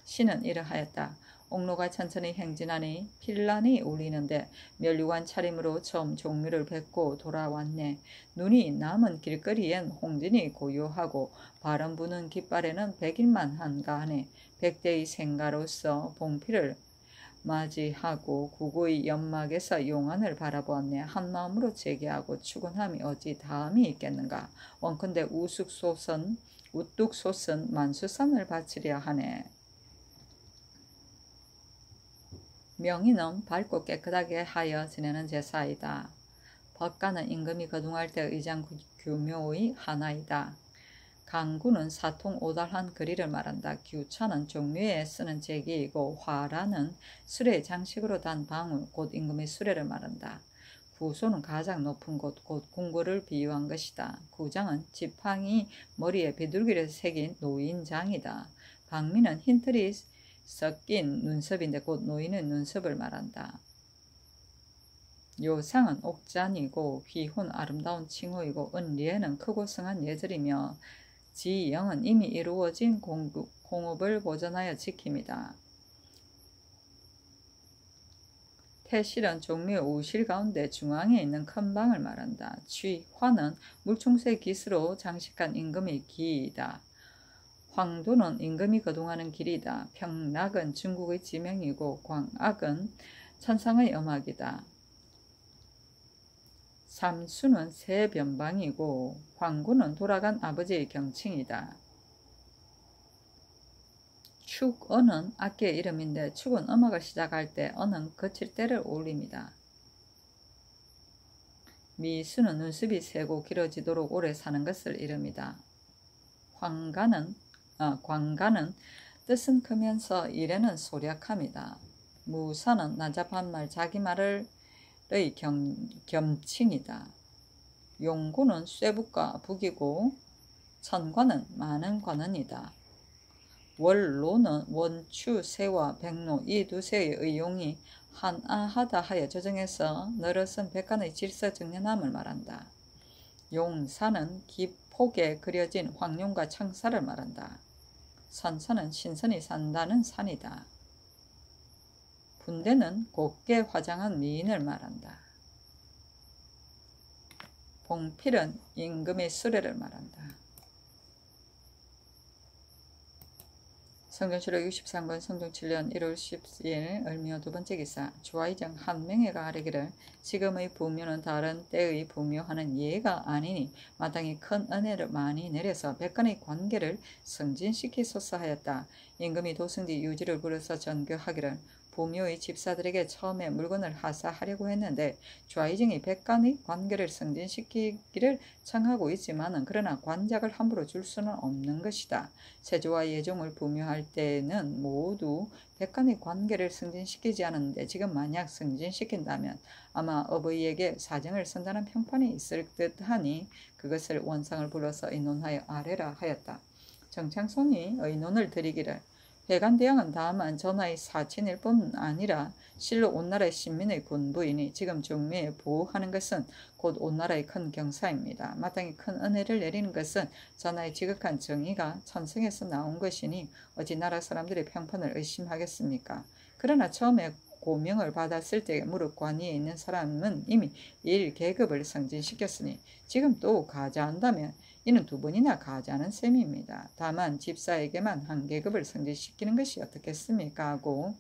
신은 이러하였다. 옥로가 천천히 행진하니 필란이 울리는데 면류관 차림으로 처음 종묘를 뵙고 돌아왔네. 눈이 남은 길거리엔 홍진이 고요하고 바람 부는 깃발에는 백일만 한가하네. 백대의 생가로서 봉피를 맞이하고 구구의 연막에서 용안을 바라보았네. 한마음으로 재개하고 추근함이 어찌 다음이 있겠는가. 원컨대 우뚝 솟은 만수산을 바치려 하네. 명의는 밝고 깨끗하게 하여 지내는 제사이다. 법가는 임금이 거둥할 때 의장 규묘의 하나이다. 강구는 사통 오달한 거리를 말한다. 규차는 종묘에 쓰는 제기이고 화라는 수레의 장식으로 단 방울 곧 임금의 수레를 말한다. 구소는 가장 높은 곳 곧 궁궐을 비유한 것이다. 구장은 지팡이 머리에 비둘기를 새긴 노인장이다. 방미는 흰털이 섞인 눈썹인데 곧 노인의 눈썹을 말한다. 요상은 옥잔이고 휘혼 아름다운 칭호이고 은리에는 크고 성한 예절이며 지영은 이미 이루어진 공업을 보존하여 지킵니다. 태실은 종묘의 우실 가운데 중앙에 있는 큰 방을 말한다. 취화는 물총새 깃으로 장식한 임금의 기이다. 황도는 임금이 거동하는 길이다. 평락은 중국의 지명이고 광악은 천상의 음악이다. 삼수는 새 변방이고 황구는 돌아간 아버지의 경칭이다. 축어는 악기의 이름인데 축은 음악을 시작할 때 어는 거칠 때를 올립니다. 미수는 눈썹이 세고 길어지도록 오래 사는 것을 이릅니다. 광가는 뜻은 크면서 일에는 소략합니다. 무사는 나잡한 자기 말의 겸칭이다. 용구는 쇠북과 북이고 천관은 많은 관원이다. 월로는 원추, 새와 백로 이 두새의 의용이 한아하다 하여 조정해서 늘어선 백간의 질서정연함을 말한다. 용사는 기폭에 그려진 황룡과 청사를 말한다. 선사는 신선이 산다는 산이다. 분대는 곱게 화장한 미인을 말한다. 봉필은 임금의 수레를 말한다. 성경시록 63권 성종 7년 1월 10일 을미호 두 번째 기사. 주화이정 한명회가 아뢰기를 지금의 부묘는 다른 때의 부묘하는 예가 아니니 마땅히 큰 은혜를 많이 내려서 백간의 관계를 승진시키소서 하였다. 임금이 도승지 유지를 부려서 전교하기를 부묘의 집사들에게 처음에 물건을 하사하려고 했는데 주화이정이 백간의 관계를 승진시키기를 청하고 있지만은 그러나 관작을 함부로 줄 수는 없는 것이다. 세조와 예종을 부묘할 때는 모두 백간의 관계를 승진시키지 않았는데 지금 만약 승진시킨다면 아마 어버이에게 사정을 쓴다는 평판이 있을 듯하니 그것을 원상을 불러서 의논하여 아뢰라 하였다. 정창손이 의논을 드리기를 회관대왕은 다만 전하의 사친일 뿐 아니라 실로 온나라의 신민의 군부이니 지금 종묘에 보호하는 것은 곧 온나라의 큰 경사입니다. 마땅히 큰 은혜를 내리는 것은 전하의 지극한 정의가 천성에서 나온 것이니 어찌 나라 사람들의 평판을 의심하겠습니까? 그러나 처음에 고명을 받았을 때 무릇 관위에 있는 사람은 이미 1계급을 승진시켰으니 지금 또 가자한다면 이는 2번이나 가자는 셈입니다. 다만 집사에게만 1계급을 승진시키는 것이 어떻겠습니까? 하고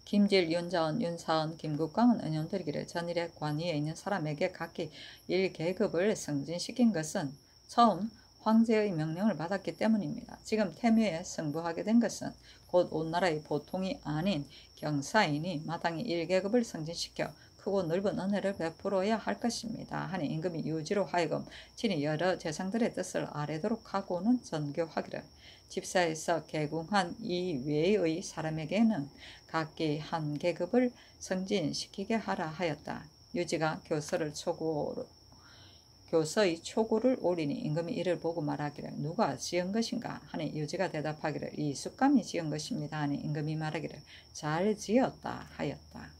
김질, 윤자원, 윤사원, 김국광은 은연들기를 전일에 관위에 있는 사람에게 각기 1계급을 승진시킨 것은 처음 황제의 명령을 받았기 때문입니다. 지금 태묘에 승부하게 된 것은 곧 온 나라의 보통이 아닌 경사인이 마땅히 1계급을 승진시켜 크고 넓은 은혜를 베풀어야 할 것입니다. 하니 임금이 유지로 하여금 친히 여러 재상들의 뜻을 아뢰도록 하고는 전교하기를 집사에서 개궁한 이외의 사람에게는 각기 1계급을 승진시키게 하라 하였다. 유지가 교서의 초고를 올리니 임금이 이를 보고 말하기를 누가 지은 것인가 하니 유지가 대답하기를 이 숙감이 지은 것입니다 하니 임금이 말하기를 잘 지었다 하였다.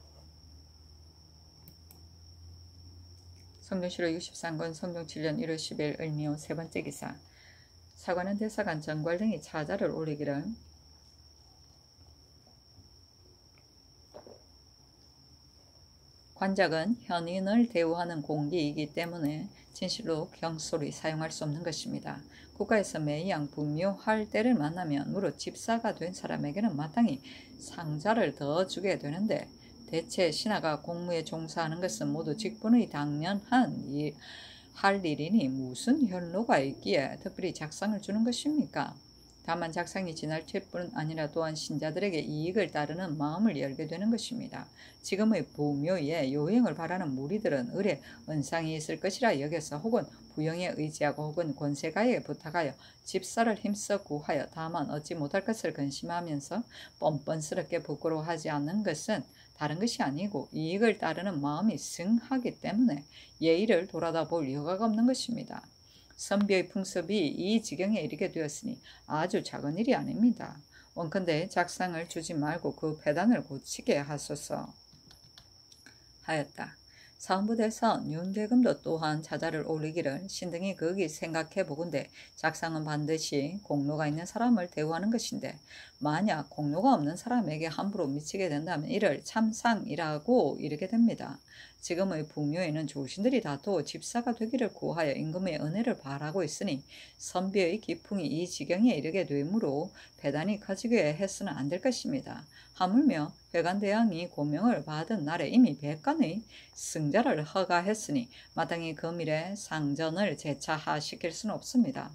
성종실록 63권 성종 7년 1월 10일 을미호 세 번째 기사. 사관원 대사관 정괄 등이 차자를 올리기를 관작은 현인을 대우하는 공기이기 때문에 진실로 경솔히 사용할 수 없는 것입니다. 국가에서 매양 분묘할 때를 만나면 무릇 집사가 된 사람에게는 마땅히 상자를 더 주게 되는데 대체 신하가 공무에 종사하는 것은 모두 직분의 당연한 할 일이니 무슨 현로가 있기에 특별히 작상을 주는 것입니까? 다만 작상이 지나칠 뿐 아니라 또한 신자들에게 이익을 따르는 마음을 열게 되는 것입니다. 지금의 부묘에 요행을 바라는 무리들은 을에 은상이 있을 것이라 여겨서 혹은 부영에 의지하고 혹은 권세가에 부탁하여 집사를 힘써 구하여 다만 얻지 못할 것을 근심하면서 뻔뻔스럽게 부끄러워하지 않는 것은 다른 것이 아니고 이익을 따르는 마음이 승하기 때문에 예의를 돌아다 볼 여가가 없는 것입니다. 선비의 풍습이 이 지경에 이르게 되었으니 아주 작은 일이 아닙니다. 원컨대 작상을 주지 말고 그 폐단을 고치게 하소서 하였다. 사헌부대서 윤계금도 또한 차자를 올리기를 신등이 거기 생각해 보건대 작상은 반드시 공로가 있는 사람을 대우하는 것인데 만약 공로가 없는 사람에게 함부로 미치게 된다면 이를 참상이라고 이르게 됩니다. 지금의 부묘에는 조신들이 다투어 집사가 되기를 구하여 임금의 은혜를 바라고 있으니 선비의 기풍이 이 지경에 이르게 되므로 배단이 커지게 해서는 안 될 것입니다. 하물며 회관대왕이 고명을 받은 날에 이미 백관의 승자를 허가했으니 마땅히 금일에 상전을 재차하시킬 수는 없습니다.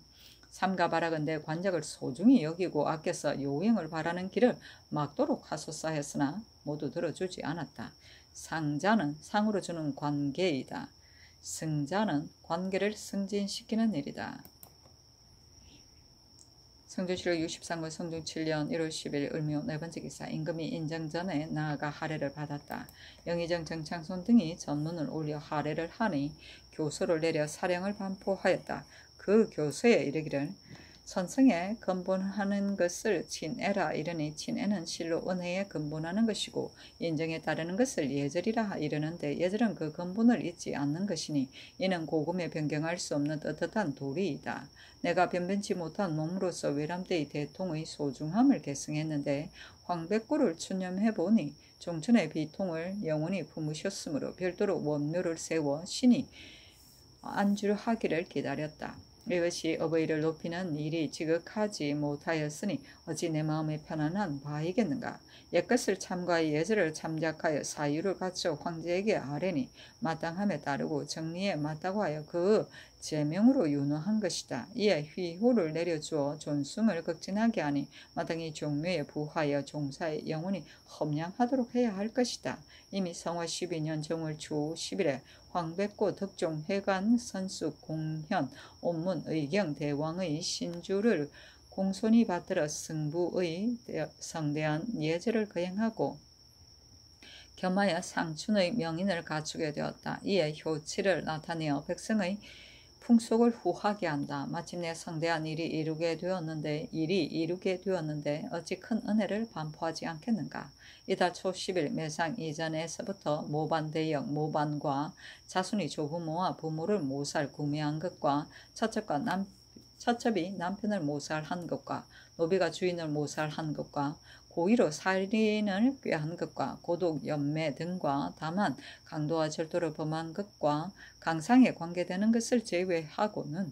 삼가 바라건대 관작을 소중히 여기고 아껴서 요행을 바라는 길을 막도록 하소서 했으나 모두 들어주지 않았다. 상자는 상으로 주는 관계이다. 승자는 관계를 승진시키는 일이다. 성종실록 63권 성종 7년 1월 10일 을미호 네 번째 기사. 임금이 인정 전에 나아가 하례를 받았다. 영의정 정창손 등이 전문을 올려 하례를 하니 교서를 내려 사령을 반포하였다. 그 교서에 이르기를 선성에 근본하는 것을 친애라 이르니 친애는 실로 은혜에 근본하는 것이고 인정에 따르는 것을 예절이라 이르는데 예절은 그 근본을 잊지 않는 것이니 이는 고금에 변경할 수 없는 떳떳한 도리이다. 내가 변변치 못한 몸으로서 외람되의 대통의 소중함을 계승했는데 황백구를 추념해보니 종천의 비통을 영원히 품으셨으므로 별도로 원묘를 세워 신이 안주하기를 기다렸다. 이것이 어버이를 높이는 일이 지극하지 못하였으니 어찌 내 마음에 편안한 바이겠는가. 옛것을 참과의 예절을 참작하여 사유를 갖춰 황제에게 아뢰니 마땅함에 따르고 정리에 맞다고 하여 그 제명으로 윤호한 것이다. 이에 휘호를 내려주어 존숭을 극진하게 하니 마땅히 종묘에 부하여 종사에 영원히 험량하도록 해야 할 것이다. 이미 성화 12년 정월 초 10일에 황백고 덕종 회관 선수 공현 온문 의경 대왕의 신주를 공손히 받들어 승부의 성대한 예절을 거행하고 겸하여 상춘의 명인을 갖추게 되었다. 이에 효치를 나타내어 백성의 풍속을 후하게 한다. 마침내 성대한 일이 이루게 되었는데 어찌 큰 은혜를 반포하지 않겠는가. 이달 초 10일 매상 이전에서부터 모반대역 모반과 자손이 조부모와 부모를 모살 구매한 것과 처첩이 남편을 모살한 것과 노비가 주인을 모살한 것과 고의로 살인을 꾀한 것과 고독, 연매 등과 다만 강도와 절도를 범한 것과 강상에 관계되는 것을 제외하고는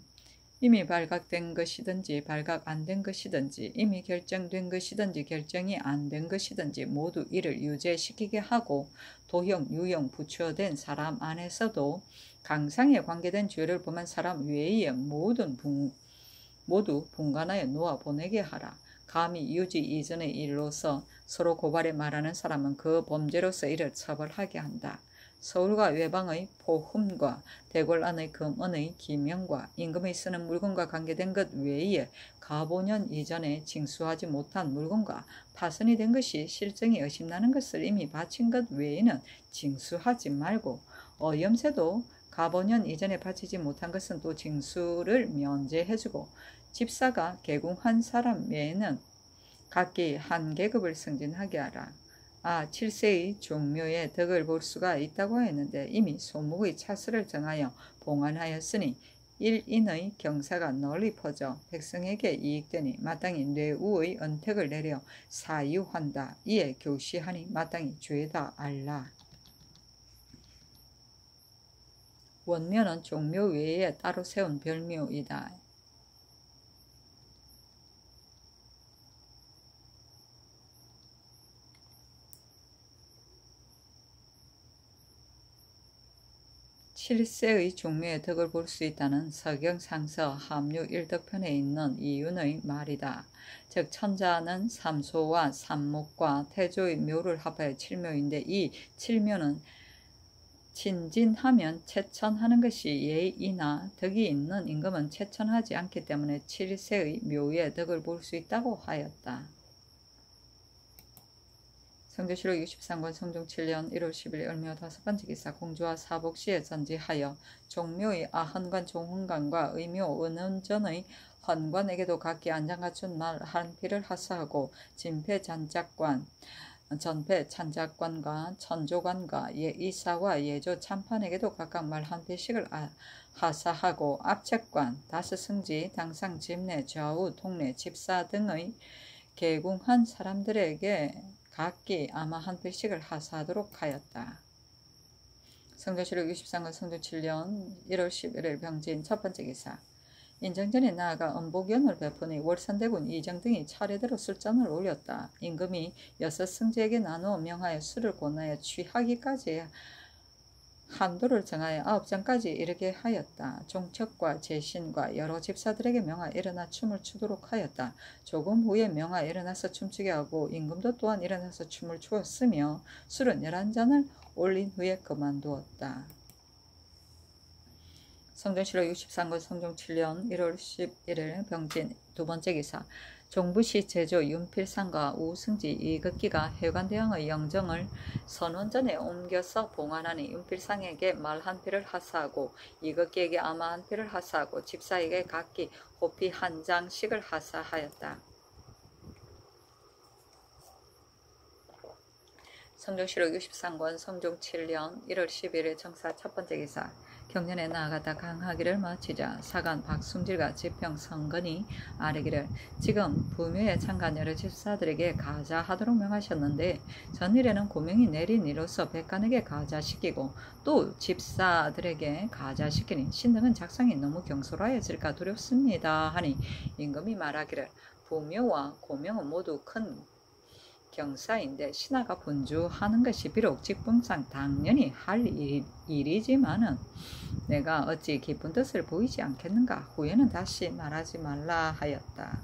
이미 발각된 것이든지 발각 안 된 것이든지 이미 결정된 것이든지 결정이 안 된 것이든지 모두 이를 유죄시키게 하고 도형, 유형 부처된 사람 안에서도 강상에 관계된 죄를 범한 사람 외에 모두 분간하여 놓아 보내게 하라. 감히 유지 이전의 일로서 서로 고발에 말하는 사람은 그 범죄로서 이를 처벌하게 한다. 서울과 외방의 포흠과 대궐 안의 금은의 기명과 임금이 쓰는 물건과 관계된 것 외에 가보년 이전에 징수하지 못한 물건과 파손이 된 것이 실정이 의심나는 것을 이미 바친 것 외에는 징수하지 말고 어염새도 가보년 이전에 바치지 못한 것은 또 징수를 면제해주고 집사가 개궁한 사람 외에는 각기 한 계급을 승진하게 하라. 7세의 종묘에 덕을 볼 수가 있다고 했는데 이미 소목의 차수를 정하여 봉안하였으니 1인의 경사가 널리 퍼져 백성에게 이익되니 마땅히 뇌우의 은택을 내려 사유한다. 이에 교시하니 마땅히 죄다 알라. 원묘는 종묘 외에 따로 세운 별묘이다. 칠세의 종묘의 덕을 볼 수 있다는 서경상서 함유 일덕편에 있는 이윤의 말이다. 즉 천자는 삼소와 삼목과 태조의 묘를 합하여 칠묘인데 이 칠묘는 친진하면 채천하는 것이 예의나 덕이 있는 임금은 채천하지 않기 때문에 칠세의 묘의 덕을 볼 수 있다고 하였다. 성조실록 63권 성종 7년 1월 10일 을묘 5번째 기사 공주와 사복시에 전지하여 종묘의 아헌관 종헌관과 의묘 은원전의 헌관에게도 각기 안장갖춘 말 한 피를 하사하고 진패 잔작관 전패 찬작관과 천조관과 예의사와 예조 참판에게도 각각 말 한 피씩을 하사하고 압책관, 다스승지, 당상 집내, 좌우, 통내, 집사 등의 개궁한 사람들에게 각기 아마 한 필씩을 하사하도록 하였다. 성조실록 63권 성종 7년 1월 11일 병진 첫 번째 기사. 인정전에 나아가 은복연을 베푸니 월산대군 이정 등이 차례대로 술잔을 올렸다. 임금이 6 승지에게 나누어 명하여 술을 권하여 취하기까지 한도를 정하여 9잔까지 이르게 하였다. 종척과 제신과 여러 집사들에게 명하여 일어나 춤을 추도록 하였다. 조금 후에 명하여 일어나서 춤추게 하고 임금도 또한 일어나서 춤을 추었으며 술은 11잔을 올린 후에 그만두었다. 성종실록 63권 성종 7년 1월 11일 병진 두 번째 기사. 종부시 제조 윤필상과 우승지 이극기가 해관대왕의 영정을 선원전에 옮겨서 봉안하니 윤필상에게 말 한 피를 하사하고 이극기에게 아마 한 피를 하사하고 집사에게 각기 호피 한 장씩을 하사하였다. 성종실록 63권 성종 7년 1월 11일 정사 첫 번째 기사. 경년에 나아가다 강하기를 마치자 사간 박순질과 지평 성건이 아뢰기를 지금 부묘에 참가한 여러 집사들에게 가자하도록 명하셨는데 전일에는 고명이 내린 이로써 백관에게 가자시키고 또 집사들에게 가자시키니 신등은 작성이 너무 경솔하여질까 두렵습니다 하니 임금이 말하기를 부묘와 고명은 모두 큰 경사인데 신하가 분주하는 것이 비록 직분상 당연히 할 일이지만은 내가 어찌 깊은 뜻을 보이지 않겠는가. 후에는 다시 말하지 말라 하였다.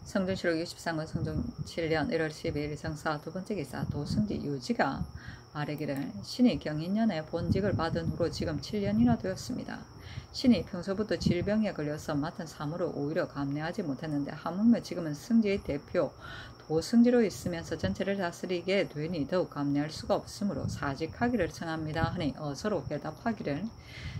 성종실록 63권 성종 7년 1월 12일 정사 두 번째 기사. 도승지 유지가 아뢰기를 신이 경인년에 본직을 받은 후로 지금 7년이나 되었습니다. 신이 평소부터 질병에 걸려서 맡은 사무를 오히려 감내하지 못했는데 하물며 지금은 승지의 대표 도승지로 있으면서 전체를 다스리게 되니 더욱 감내할 수가 없으므로 사직하기를 청합니다 하니 어서로 대답하기를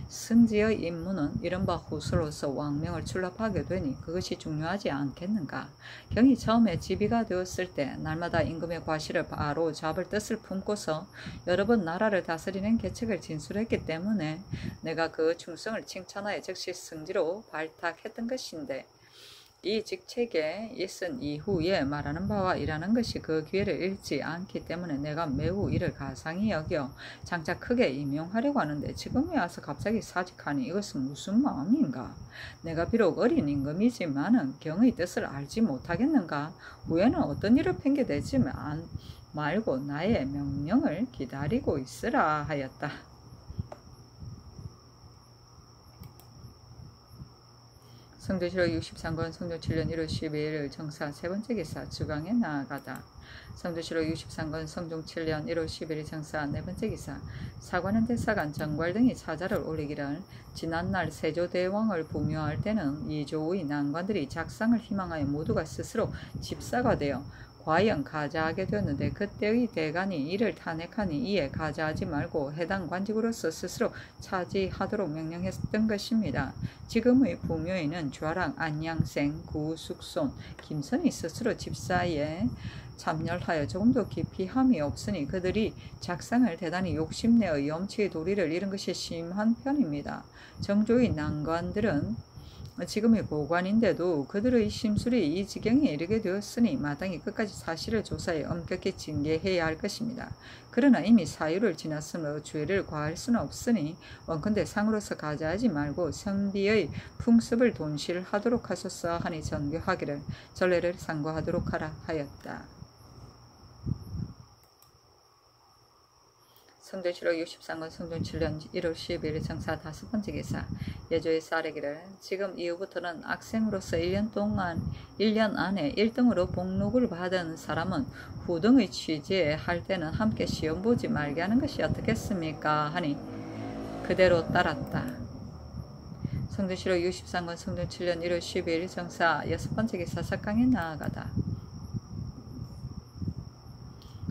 승지의 임무는 이른바 후수로서 왕명을 출납하게 되니 그것이 중요하지 않겠는가. 경이 처음에 지비가 되었을 때 날마다 임금의 과실을 바로 잡을 뜻을 품고서 여러 번 나라를 다스리는 계책을 진술했기 때문에 내가 그 충성을 칭찬하여 즉시 승지로 발탁했던 것인데 이 직책에 있은 이후에 말하는 바와 일하는 것이 그 기회를 잃지 않기 때문에 내가 매우 이를 가상히 여겨 장차 크게 임용하려고 하는데 지금에 와서 갑자기 사직하니 이것은 무슨 마음인가? 내가 비록 어린 임금이지만은 경의 뜻을 알지 못하겠는가? 후에는 어떤 일을 핑계대지 말고 나의 명령을 기다리고 있으라 하였다. 성조실록 63권 성조 7년 1월 12일 정사 세 번째 기사 주강에 나아가다. 성조실록 63권 성종 7년 1월 11일 정사 네 번째 기사 사관은 대사관 정괄 등이 사자를 올리기를 지난날 세조대왕을 부묘할 때는 이조의 난관들이 작상을 희망하여 모두가 스스로 집사가 되어 과연 가자하게 되었는데 그때의 대간이 이를 탄핵하니 이에 가자하지 말고 해당 관직으로서 스스로 차지하도록 명령했던 것입니다. 지금의 부묘에는 좌랑 안양생 구숙손 김선이 스스로 집사에 참여하여 조금도 기피함이 없으니 그들이 작상을 대단히 욕심내어 염치의 도리를 잃은 것이 심한 편입니다. 정조의 난관들은 지금의 고관인데도 그들의 심술이 이 지경에 이르게 되었으니 마땅히 끝까지 사실을 조사해 엄격히 징계해야 할 것입니다. 그러나 이미 사유를 지났으므로 죄를 과할 수는 없으니 원컨대 상으로서 가자하지 말고 선비의 풍습을 돈실하도록 하소서 하니 전교하기를 전례를 상고하도록 하라 하였다. 성조실록 63권 성종 7년 1월 12일 정사 다섯 번째 기사 예조에서 아뢰기를 지금 이후부터는 학생으로서 1년 안에 1등으로 복록을 받은 사람은 후등의 취재할 때는 함께 시험 보지 말게 하는 것이 어떻겠습니까? 하니 그대로 따랐다. 성조실록 63권 성종 7년 1월 12일 정사 여섯 번째 기사 석강에 나아가다.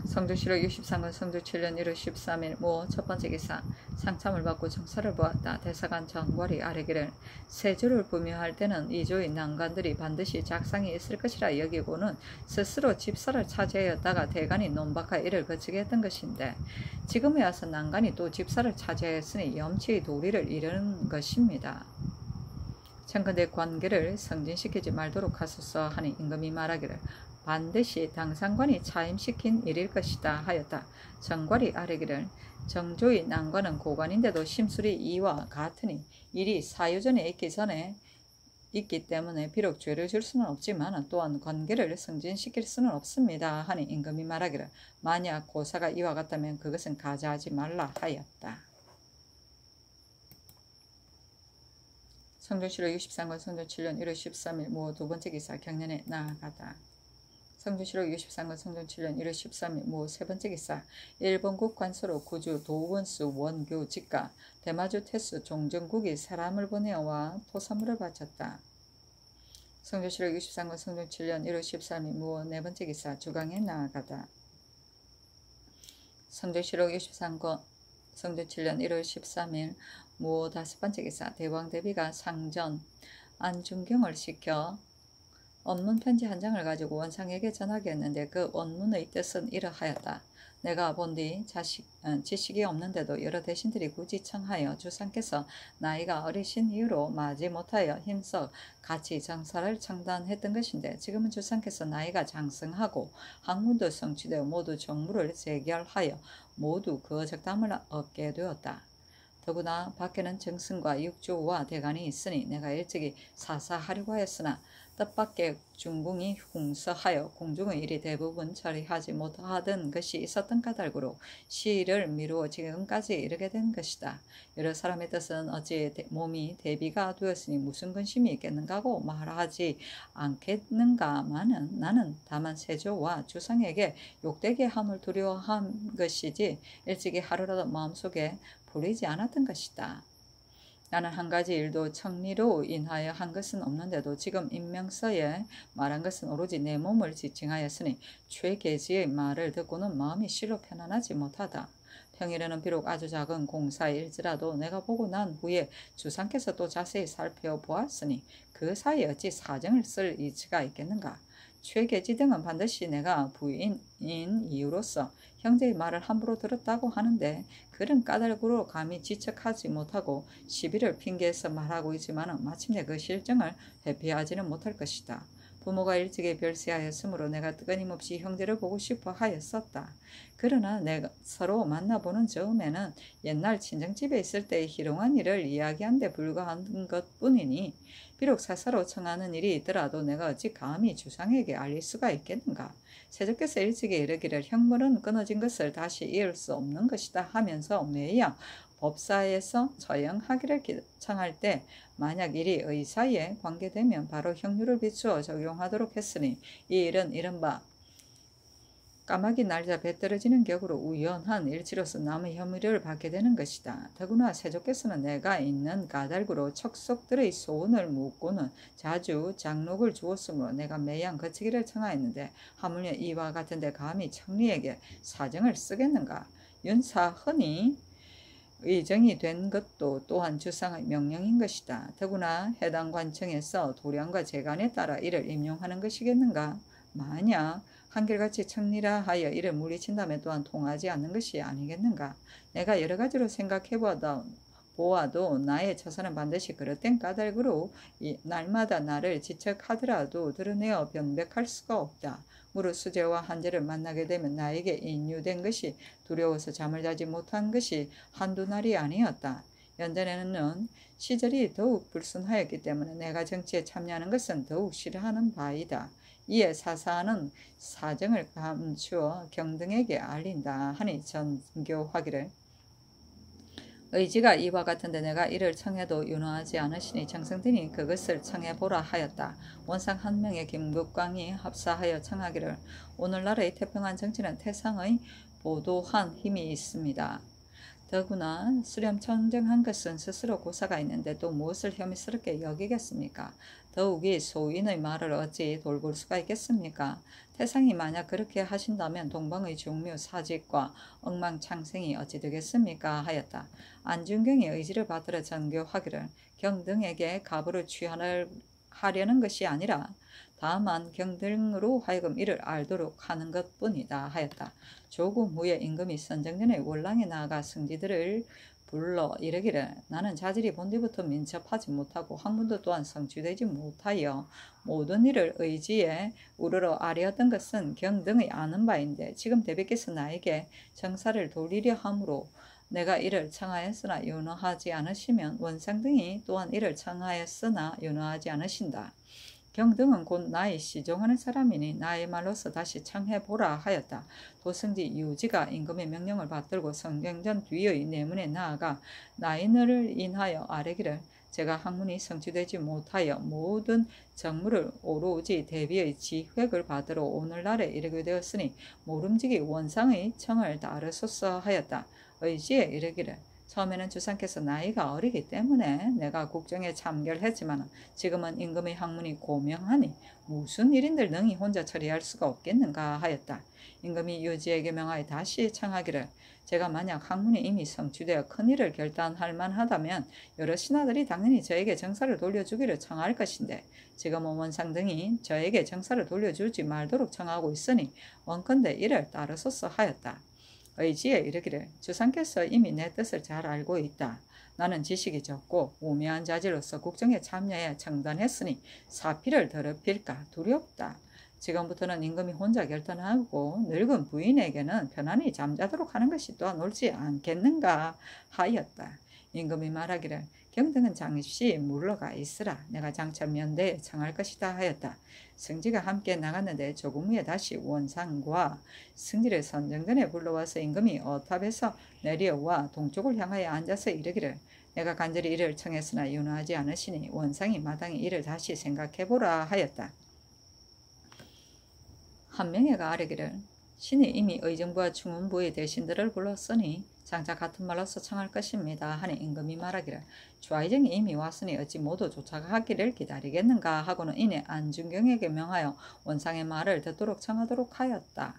성조실록 63권 성조 7년 1월 13일 모 첫 번째 기사 상참을 받고 정사를 보았다. 대사관 정괄이 아뢰기를 세조를 부묘할 때는 이조의 난관들이 반드시 작상이 있을 것이라 여기고는 스스로 집사를 차지하였다가 대간이 논박하여 이를 거치게 했던 것인데 지금에 와서 난관이 또 집사를 차지하였으니 염치의 도리를 잃은 것입니다. 청컨대 관계를 성진시키지 말도록 하소서 하니 임금이 말하기를 반드시 당상관이 차임시킨 일일 것이다 하였다. 정괄이 아뢰기를 정조의 난관은 고관인데도 심술이 이와 같으니 일이 사유전에 있기 때문에 비록 죄를 줄 수는 없지만 또한 관계를 승진시킬 수는 없습니다 하니 임금이 말하기를 만약 고사가 이와 같다면 그것은 가자하지 말라 하였다. 성조실록 63권 성조 7년 1월 13일 모 두 번째 기사 경련에 나아가다. 성조실록 63권 성종 7년 1월 13일 모 세 번째 기사 일본국 관서로 구주 도원수 원교 직가 대마주 태수 종정국이 사람을 보내어와 토사물을 바쳤다. 성조실록 63권 성종 7년 1월 13일 모 네 번째 기사 주강에 나아가다. 성조실록 63권 성조 7년 1월 13일 모 다섯 번째 기사 대왕대비가 상전 안중경을 시켜 원문 편지 한 장을 가지고 원상에게 전하게 했는데 그 원문의 뜻은 이러하였다. 내가 본뒤 지식이 없는데도 여러 대신들이 굳이 청하여 주상께서 나이가 어리신 이유로 마지 못하여 힘써 같이 정사를 창단했던 것인데 지금은 주상께서 나이가 장성하고 학문도 성취되어 모두 정무를 재결하여 모두 그 적담을 얻게 되었다. 더구나 밖에는 정승과 육조와 대간이 있으니 내가 일찍이 사사하려고 하였으나 뜻밖의 중궁이 홍서하여 공중의 일이 대부분 처리하지 못하던 것이 있었던 까닭으로 시일을 미루어 지금까지 이르게 된 것이다. 여러 사람의 뜻은 어찌 몸이 대비가 되었으니 무슨 근심이 있겠는가고 말하지 않겠는가마는 나는 다만 세조와 주상에게 욕되게 함을 두려워한 것이지 일찍이 하루라도 마음속에 보리지 않았던 것이다. 나는 한 가지 일도 청리로 인하여 한 것은 없는데도 지금 임명서에 말한 것은 오로지 내 몸을 지칭하였으니 최계지의 말을 듣고는 마음이 실로 편안하지 못하다. 평일에는 비록 아주 작은 공사일지라도 내가 보고 난 후에 주상께서 또 자세히 살펴보았으니 그 사이에 어찌 사정을 쓸 이치가 있겠는가. 최계지 등은 반드시 내가 부인인 이유로서 형제의 말을 함부로 들었다고 하는데 그런 까닭으로 감히 지적하지 못하고 시비를 핑계해서 말하고 있지만 마침내 그 실정을 회피하지는 못할 것이다. 부모가 일찍이 별세하였으므로 내가 끊임없이 형제를 보고 싶어 하였었다. 그러나 내가 서로 만나보는 즈음에는 옛날 친정집에 있을 때의 희롱한 일을 이야기한 데 불과한 것뿐이니 비록 사사로 청하는 일이 있더라도 내가 어찌 감히 주상에게 알릴 수가 있겠는가. 세조께서 일찍이 이르기를 형벌은 끊어진 것을 다시 이을 수 없는 것이다 하면서 매야 법사에서 처형하기를 청할 때 만약 일이 의사에 관계되면 바로 형률을 비추어 적용하도록 했으니 이 일은 이른바 까마귀 날자 배 떨어지는 격으로 우연한 일치로서 남의 혐의를 받게 되는 것이다. 더구나 세조께서는 내가 있는 까닭으로 척속들의 소원을 묻고는 자주 장록을 주었으므로 내가 매양 거치기를 청하였는데 하물며 이와 같은데 감히 청리에게 사정을 쓰겠는가. 윤사헌이 의정이 된 것도 또한 주상의 명령인 것이다. 더구나 해당 관청에서 도량과 재간에 따라 이를 임용하는 것이겠는가. 만약 한결같이 청리라 하여 이를 물리친다면 또한 통하지 않는 것이 아니겠는가. 내가 여러 가지로 생각해 보아도 나의 처사는 반드시 그릇된 까닭으로 날마다 나를 지적하더라도 드러내어 변백할 수가 없다. 무릇 수재와 한재를 만나게 되면 나에게 인유된 것이 두려워서 잠을 자지 못한 것이 한두 날이 아니었다. 연전에는 시절이 더욱 불순하였기 때문에 내가 정치에 참여하는 것은 더욱 싫어하는 바이다. 이에 사사는 사정을 감추어 경등에게 알린다 하니 전교하기를 의지가 이와 같은데 내가 이를 청해도 윤허하지 않으시니 정성들이 그것을 청해보라 하였다. 원상 한 명의 김국광이 합사하여 청하기를 오늘날의 태평한 정치는 태상의 보도한 힘이 있습니다. 더구나 수렴청정한 것은 스스로 고사가 있는데 또 무엇을 혐의스럽게 여기겠습니까? 더욱이 소인의 말을 어찌 돌볼 수가 있겠습니까? 태상이 만약 그렇게 하신다면 동방의 중묘 사직과 엉망창생이 어찌 되겠습니까? 하였다. 안중경이 의지를 받들어 전교하기를 경등에게 가부를 취하려는 것이 아니라 다만 경등으로 하여금 이를 알도록 하는 것뿐이다 하였다. 조금 후에 임금이 선정전에 월랑에 나아가 승지들을 불러 이르기를 나는 자질이 본디부터 민첩하지 못하고 학문도 또한 성취되지 못하여 모든 일을 의지에 우러러 아뢰었던 것은 경등의 아는 바인데 지금 대비께서 나에게 정사를 돌리려 함으로 내가 이를 청하였으나 윤허하지 않으시면 원상등이 또한 이를 청하였으나 윤허하지 않으신다. 경등은 곧 나의 시종하는 사람이니 나의 말로서 다시 청해보라 하였다. 도승지 유지가 임금의 명령을 받들고 성경전 뒤의 내문에 나아가 나인을 인하여 아뢰기를 제가 학문이 성취되지 못하여 모든 정무를 오로지 대비의 지획을 받으러 오늘날에 이르게 되었으니 모름지기 원상의 청을 따르소서 하였다. 의지에 이르기를 처음에는 주상께서 나이가 어리기 때문에 내가 국정에 참결했지만 지금은 임금의 학문이 고명하니 무슨 일인들 능히 혼자 처리할 수가 없겠는가 하였다. 임금이 유지에게 명하여 다시 청하기를 제가 만약 학문이 이미 성취되어 큰일을 결단할 만하다면 여러 신하들이 당연히 저에게 정사를 돌려주기를 청할 것인데 지금은 원상 등이 저에게 정사를 돌려주지 말도록 청하고 있으니 원컨대 이를 따르소서 하였다. 의지에 이르기를 주상께서 이미 내 뜻을 잘 알고 있다. 나는 지식이 적고 우매한 자질로서 국정에 참여해 청단했으니 사피를 더럽힐까 두렵다. 지금부터는 임금이 혼자 결단하고 늙은 부인에게는 편안히 잠자도록 하는 것이 또한 옳지 않겠는가 하였다. 임금이 말하기를 경등은 잠시 물러가 있으라. 내가 장차 면대에 청할 것이다 하였다. 승지가 함께 나갔는데 조금 후에 다시 원상과 승지를 선정전에 불러와서 임금이 어탑에서 내려와 동쪽을 향하여 앉아서 이르기를 내가 간절히 이를 청했으나 윤허하지 않으시니 원상이 마땅히 이를 다시 생각해보라 하였다. 한명회가 아뢰기를 신이 이미 의정부와 중원부의 대신들을 불렀으니 장차 같은 말로서 청할 것입니다 하니 임금이 말하기를 좌의정이 이미 왔으니 어찌 모두 쫓아가기를 기다리겠는가 하고는 이내 안중경에게 명하여 원상의 말을 듣도록 청하도록 하였다.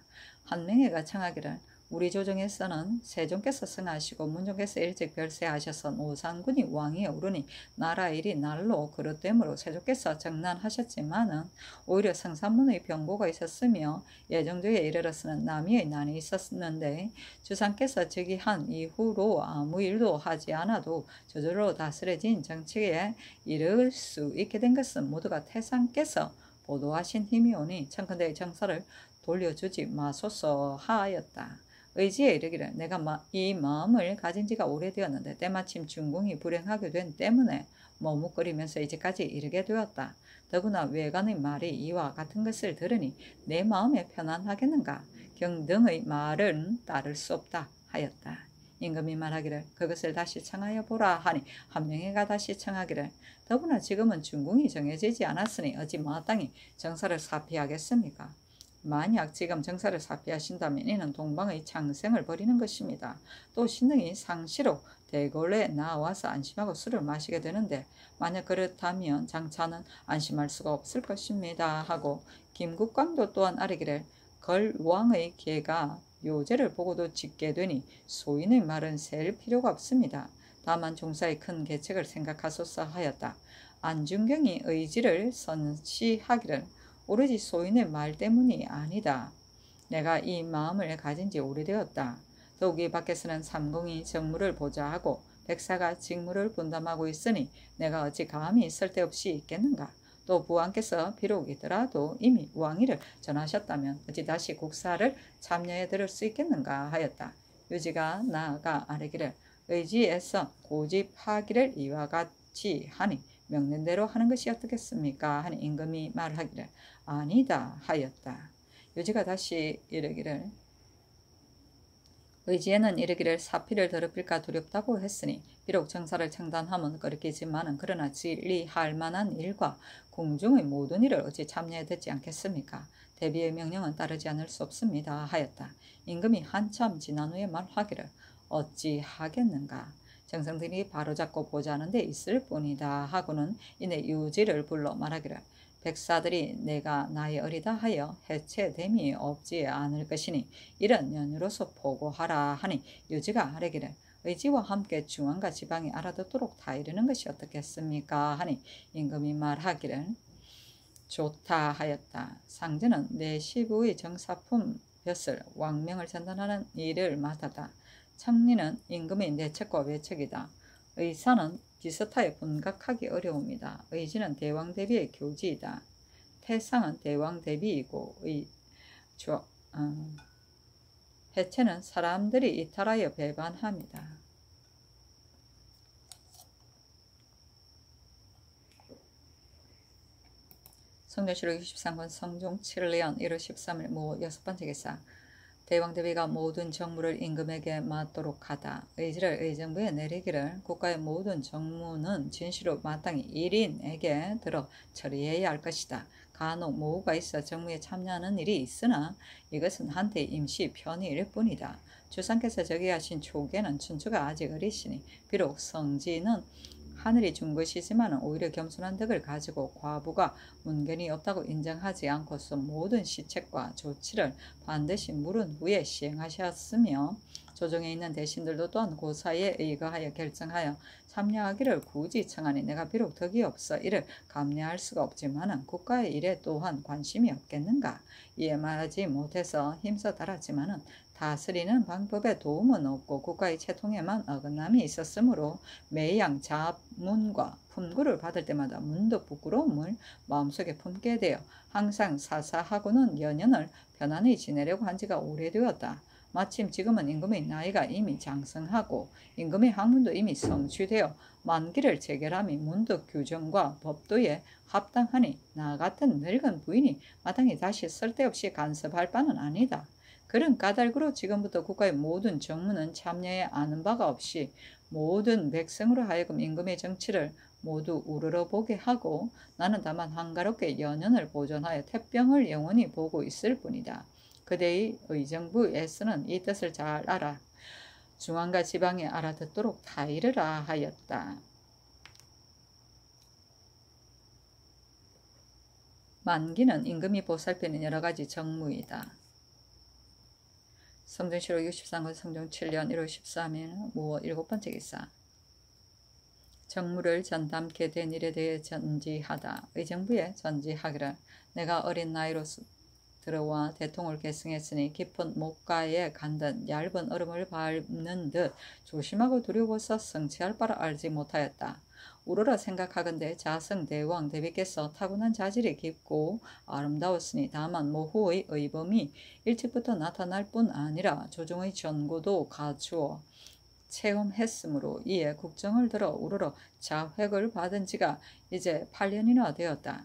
한명회가 청하기를 우리 조정에서는 세종께서 승하시고 문종께서 일찍 별세하셔서 노산군이 왕위에 오르니 나라 일이 날로 그릇됨으로 세종께서 정난하셨지만은 오히려 성산문의 병고가 있었으며 예정조에 이르러서는 남이의 난이 있었는데 주상께서 즉위한 이후로 아무 일도 하지 않아도 저절로 다스려진 정치에 이를 수 있게 된 것은 모두가 태상께서 보도하신 힘이오니 청컨대 정사를 돌려주지 마소서 하였다. 의지에 이르기를 내가 이 마음을 가진 지가 오래되었는데 때마침 중궁이 불행하게 된 때문에 머뭇거리면서 이제까지 이르게 되었다. 더구나 외관의 말이 이와 같은 것을 들으니 내 마음에 편안하겠는가. 경등의 말은 따를 수 없다 하였다. 임금이 말하기를 그것을 다시 청하여 보라 하니 한 명이가 다시 청하기를 더구나 지금은 중궁이 정해지지 않았으니 어찌 마땅히 정사를 사피하겠습니까? 만약 지금 정사를 사피하신다면 이는 동방의 창생을 버리는 것입니다. 또 신등이 상시로 대궐에 나와서 안심하고 술을 마시게 되는데 만약 그렇다면 장차는 안심할 수가 없을 것입니다 하고 김국광도 또한 아뢰기를 걸왕의 계가 요제를 보고도 짓게 되니 소인의 말은 셀 필요가 없습니다. 다만 종사의 큰 계책을 생각하소서 하였다. 안중경이 의지를 선시하기를 오로지 소인의 말 때문이 아니다. 내가 이 마음을 가진 지 오래되었다. 더욱이 밖에서는 삼공이 정무를 보좌하고 백사가 직무를 분담하고 있으니 내가 어찌 감히 쓸데없이 있겠는가. 또 부왕께서 비록 있더라도 이미 왕위를 전하셨다면 어찌 다시 국사를 참여해 들을 수 있겠는가 하였다. 유지가 나아가 아뢰기를 의지에서 고집하기를 이와 같이 하니 명는 대로 하는 것이 어떻겠습니까? 하니 임금이 말하기를 아니다 하였다. 유지가 다시 이르기를 의지에는 이르기를 사피를 더럽힐까 두렵다고 했으니 비록 정사를 청단함은 거리끼지만은 그러나 진리할 만한 일과 궁중의 모든 일을 어찌 참여해 듣지 않겠습니까? 대비의 명령은 따르지 않을 수 없습니다 하였다. 임금이 한참 지난 후에 말하기를 어찌 하겠는가? 정성들이 바로잡고 보자는 데 있을 뿐이다 하고는 이내 유지를 불러 말하기를 백사들이 내가 나이 어리다 하여 해체됨이 없지 않을 것이니 이런 연유로서 보고하라 하니 유지가 아뢰기를 의지와 함께 중앙과 지방이 알아듣도록 다 이르는 것이 어떻겠습니까? 하니 임금이 말하기를 좋다 하였다. 상제는 내 시부의 정사품 벼슬 왕명을 전달하는 일을 맡았다. 청리는 임금의 내책과 외책이다. 의사는 비슷하여 분각하기 어려웁니다. 의지는 대왕 대비의 교지이다. 태상은 대왕 대비이고 해체는 사람들이 이탈하여 배반합니다. 성묘실록 63권 성종 7년 1월 13일 모 6번째 기사 대왕대비가 모든 정무를 임금에게 맡도록 하다. 의지를 의정부에 내리기를 국가의 모든 정무는 진시로 마땅히 1인에게 들어 처리해야 할 것이다. 간혹 모후가 있어 정무에 참여하는 일이 있으나 이것은 한때 임시 편의일 뿐이다. 주상께서 저기하신 초계는 춘추가 아직 어리시니 비록 성지는 하늘이 준 것이지만 오히려 겸손한 덕을 가지고 과부가 문견이 없다고 인정하지 않고서 모든 시책과 조치를 반드시 물은 후에 시행하셨으며 조정에 있는 대신들도 또한 고사에 의거하여 결정하여 참여하기를 굳이 청하니 내가 비록 덕이 없어 이를 감내할 수가 없지만 국가의 일에 또한 관심이 없겠는가. 이에 말하지 못해서 힘써 달았지만 다스리는 방법에 도움은 없고 국가의 채통에만 어긋남이 있었으므로 매양 자문과 품구를 받을 때마다 문득 부끄러움을 마음속에 품게 되어 항상 사사하고는 연연을 편안히 지내려고 한 지가 오래되었다. 마침 지금은 임금의 나이가 이미 장성하고 임금의 학문도 이미 성취되어 만기를 체결함이 문득 규정과 법도에 합당하니 나 같은 늙은 부인이 마땅히 다시 쓸데없이 간섭할 바는 아니다. 그런 까닭으로 지금부터 국가의 모든 정무는 참여에 아는 바가 없이 모든 백성으로 하여금 임금의 정치를 모두 우러러보게 하고 나는 다만 한가롭게 연연을 보존하여 태병을 영원히 보고 있을 뿐이다. 그대의 의정부에서는 이 뜻을 잘 알아 중앙과 지방에 알아듣도록 다 이르라 하였다. 만기는 임금이 보살피는 여러 가지 정무이다. 성전시로 63권 성종 7년 1월 13일 무호 7번째 기사. 정무를 전담케 된 일에 대해 전지하다. 의정부에 전지하기를 내가 어린 나이로 들어와 대통을 계승했으니 깊은 목가에 간 듯 얇은 얼음을 밟는 듯 조심하고 두려워서 성취할 바를 알지 못하였다. 우러러 생각하건대 자성 대왕 대비께서 타고난 자질이 깊고 아름다웠으니 다만 모호의 의범이 일찍부터 나타날 뿐 아니라 조정의 전고도 갖추어 체험했으므로 이에 국정을 들어 우러러 자획을 받은 지가 이제 8년이나 되었다.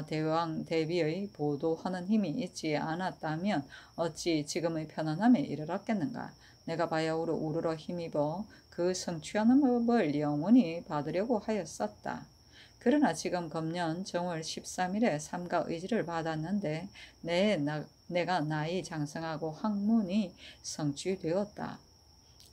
대왕 대비의 보도하는 힘이 있지 않았다면 어찌 지금의 편안함에 이르렀겠는가. 내가 바야흐로 우러러 힘입어 그 성취하는 법을 영원히 받으려고 하였었다. 그러나 지금 금년 정월 13일에 삼가 의지를 받았는데 내가 나이 장성하고 학문이 성취되었다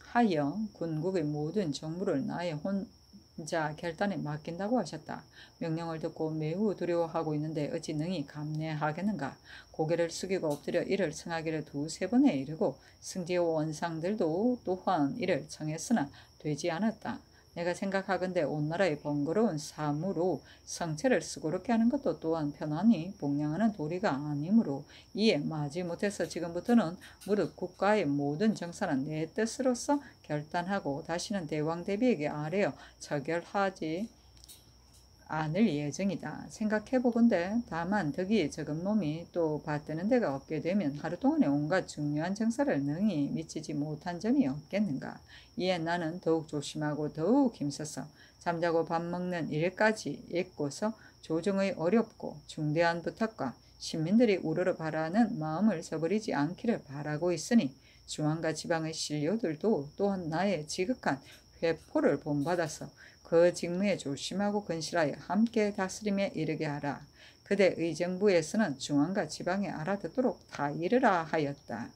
하여 군국의 모든 정무를 나의 혼자 결단에 맡긴다고 하셨다. 명령을 듣고 매우 두려워하고 있는데 어찌 능히 감내하겠는가. 고개를 숙이고 엎드려 이를 청하기를 2-3번에 이르고 승지의 원상들도 또한 이를 청했으나 되지 않았다. 내가 생각하건대 온 나라의 번거로운 사무로 성체를 수고롭게 하는 것도 또한 편안히 복량하는 도리가 아니므로 이에 마지못해서 지금부터는 무릇 국가의 모든 정사는 내 뜻으로서 결단하고 다시는 대왕 대비에게 아뢰어 처결하지 않을 예정이다. 생각해보건대 다만 덕이 적은 몸이 또 받드는 데가 없게 되면 하루 동안에 온갖 중요한 정사를 능히 미치지 못한 점이 없겠는가. 이에 나는 더욱 조심하고 더욱 힘써서 잠자고 밥 먹는 일까지 잊고서 조정의 어렵고 중대한 부탁과 신민들이 우러러 바라는 마음을 저버리지 않기를 바라고 있으니 중앙과 지방의 신료들도 또한 나의 지극한 회포를 본받아서 그 직무에 조심하고 근실하여 함께 다스림에 이르게 하라. 그대 의정부에서는 중앙과 지방에 알아듣도록 다 이르라 하였다.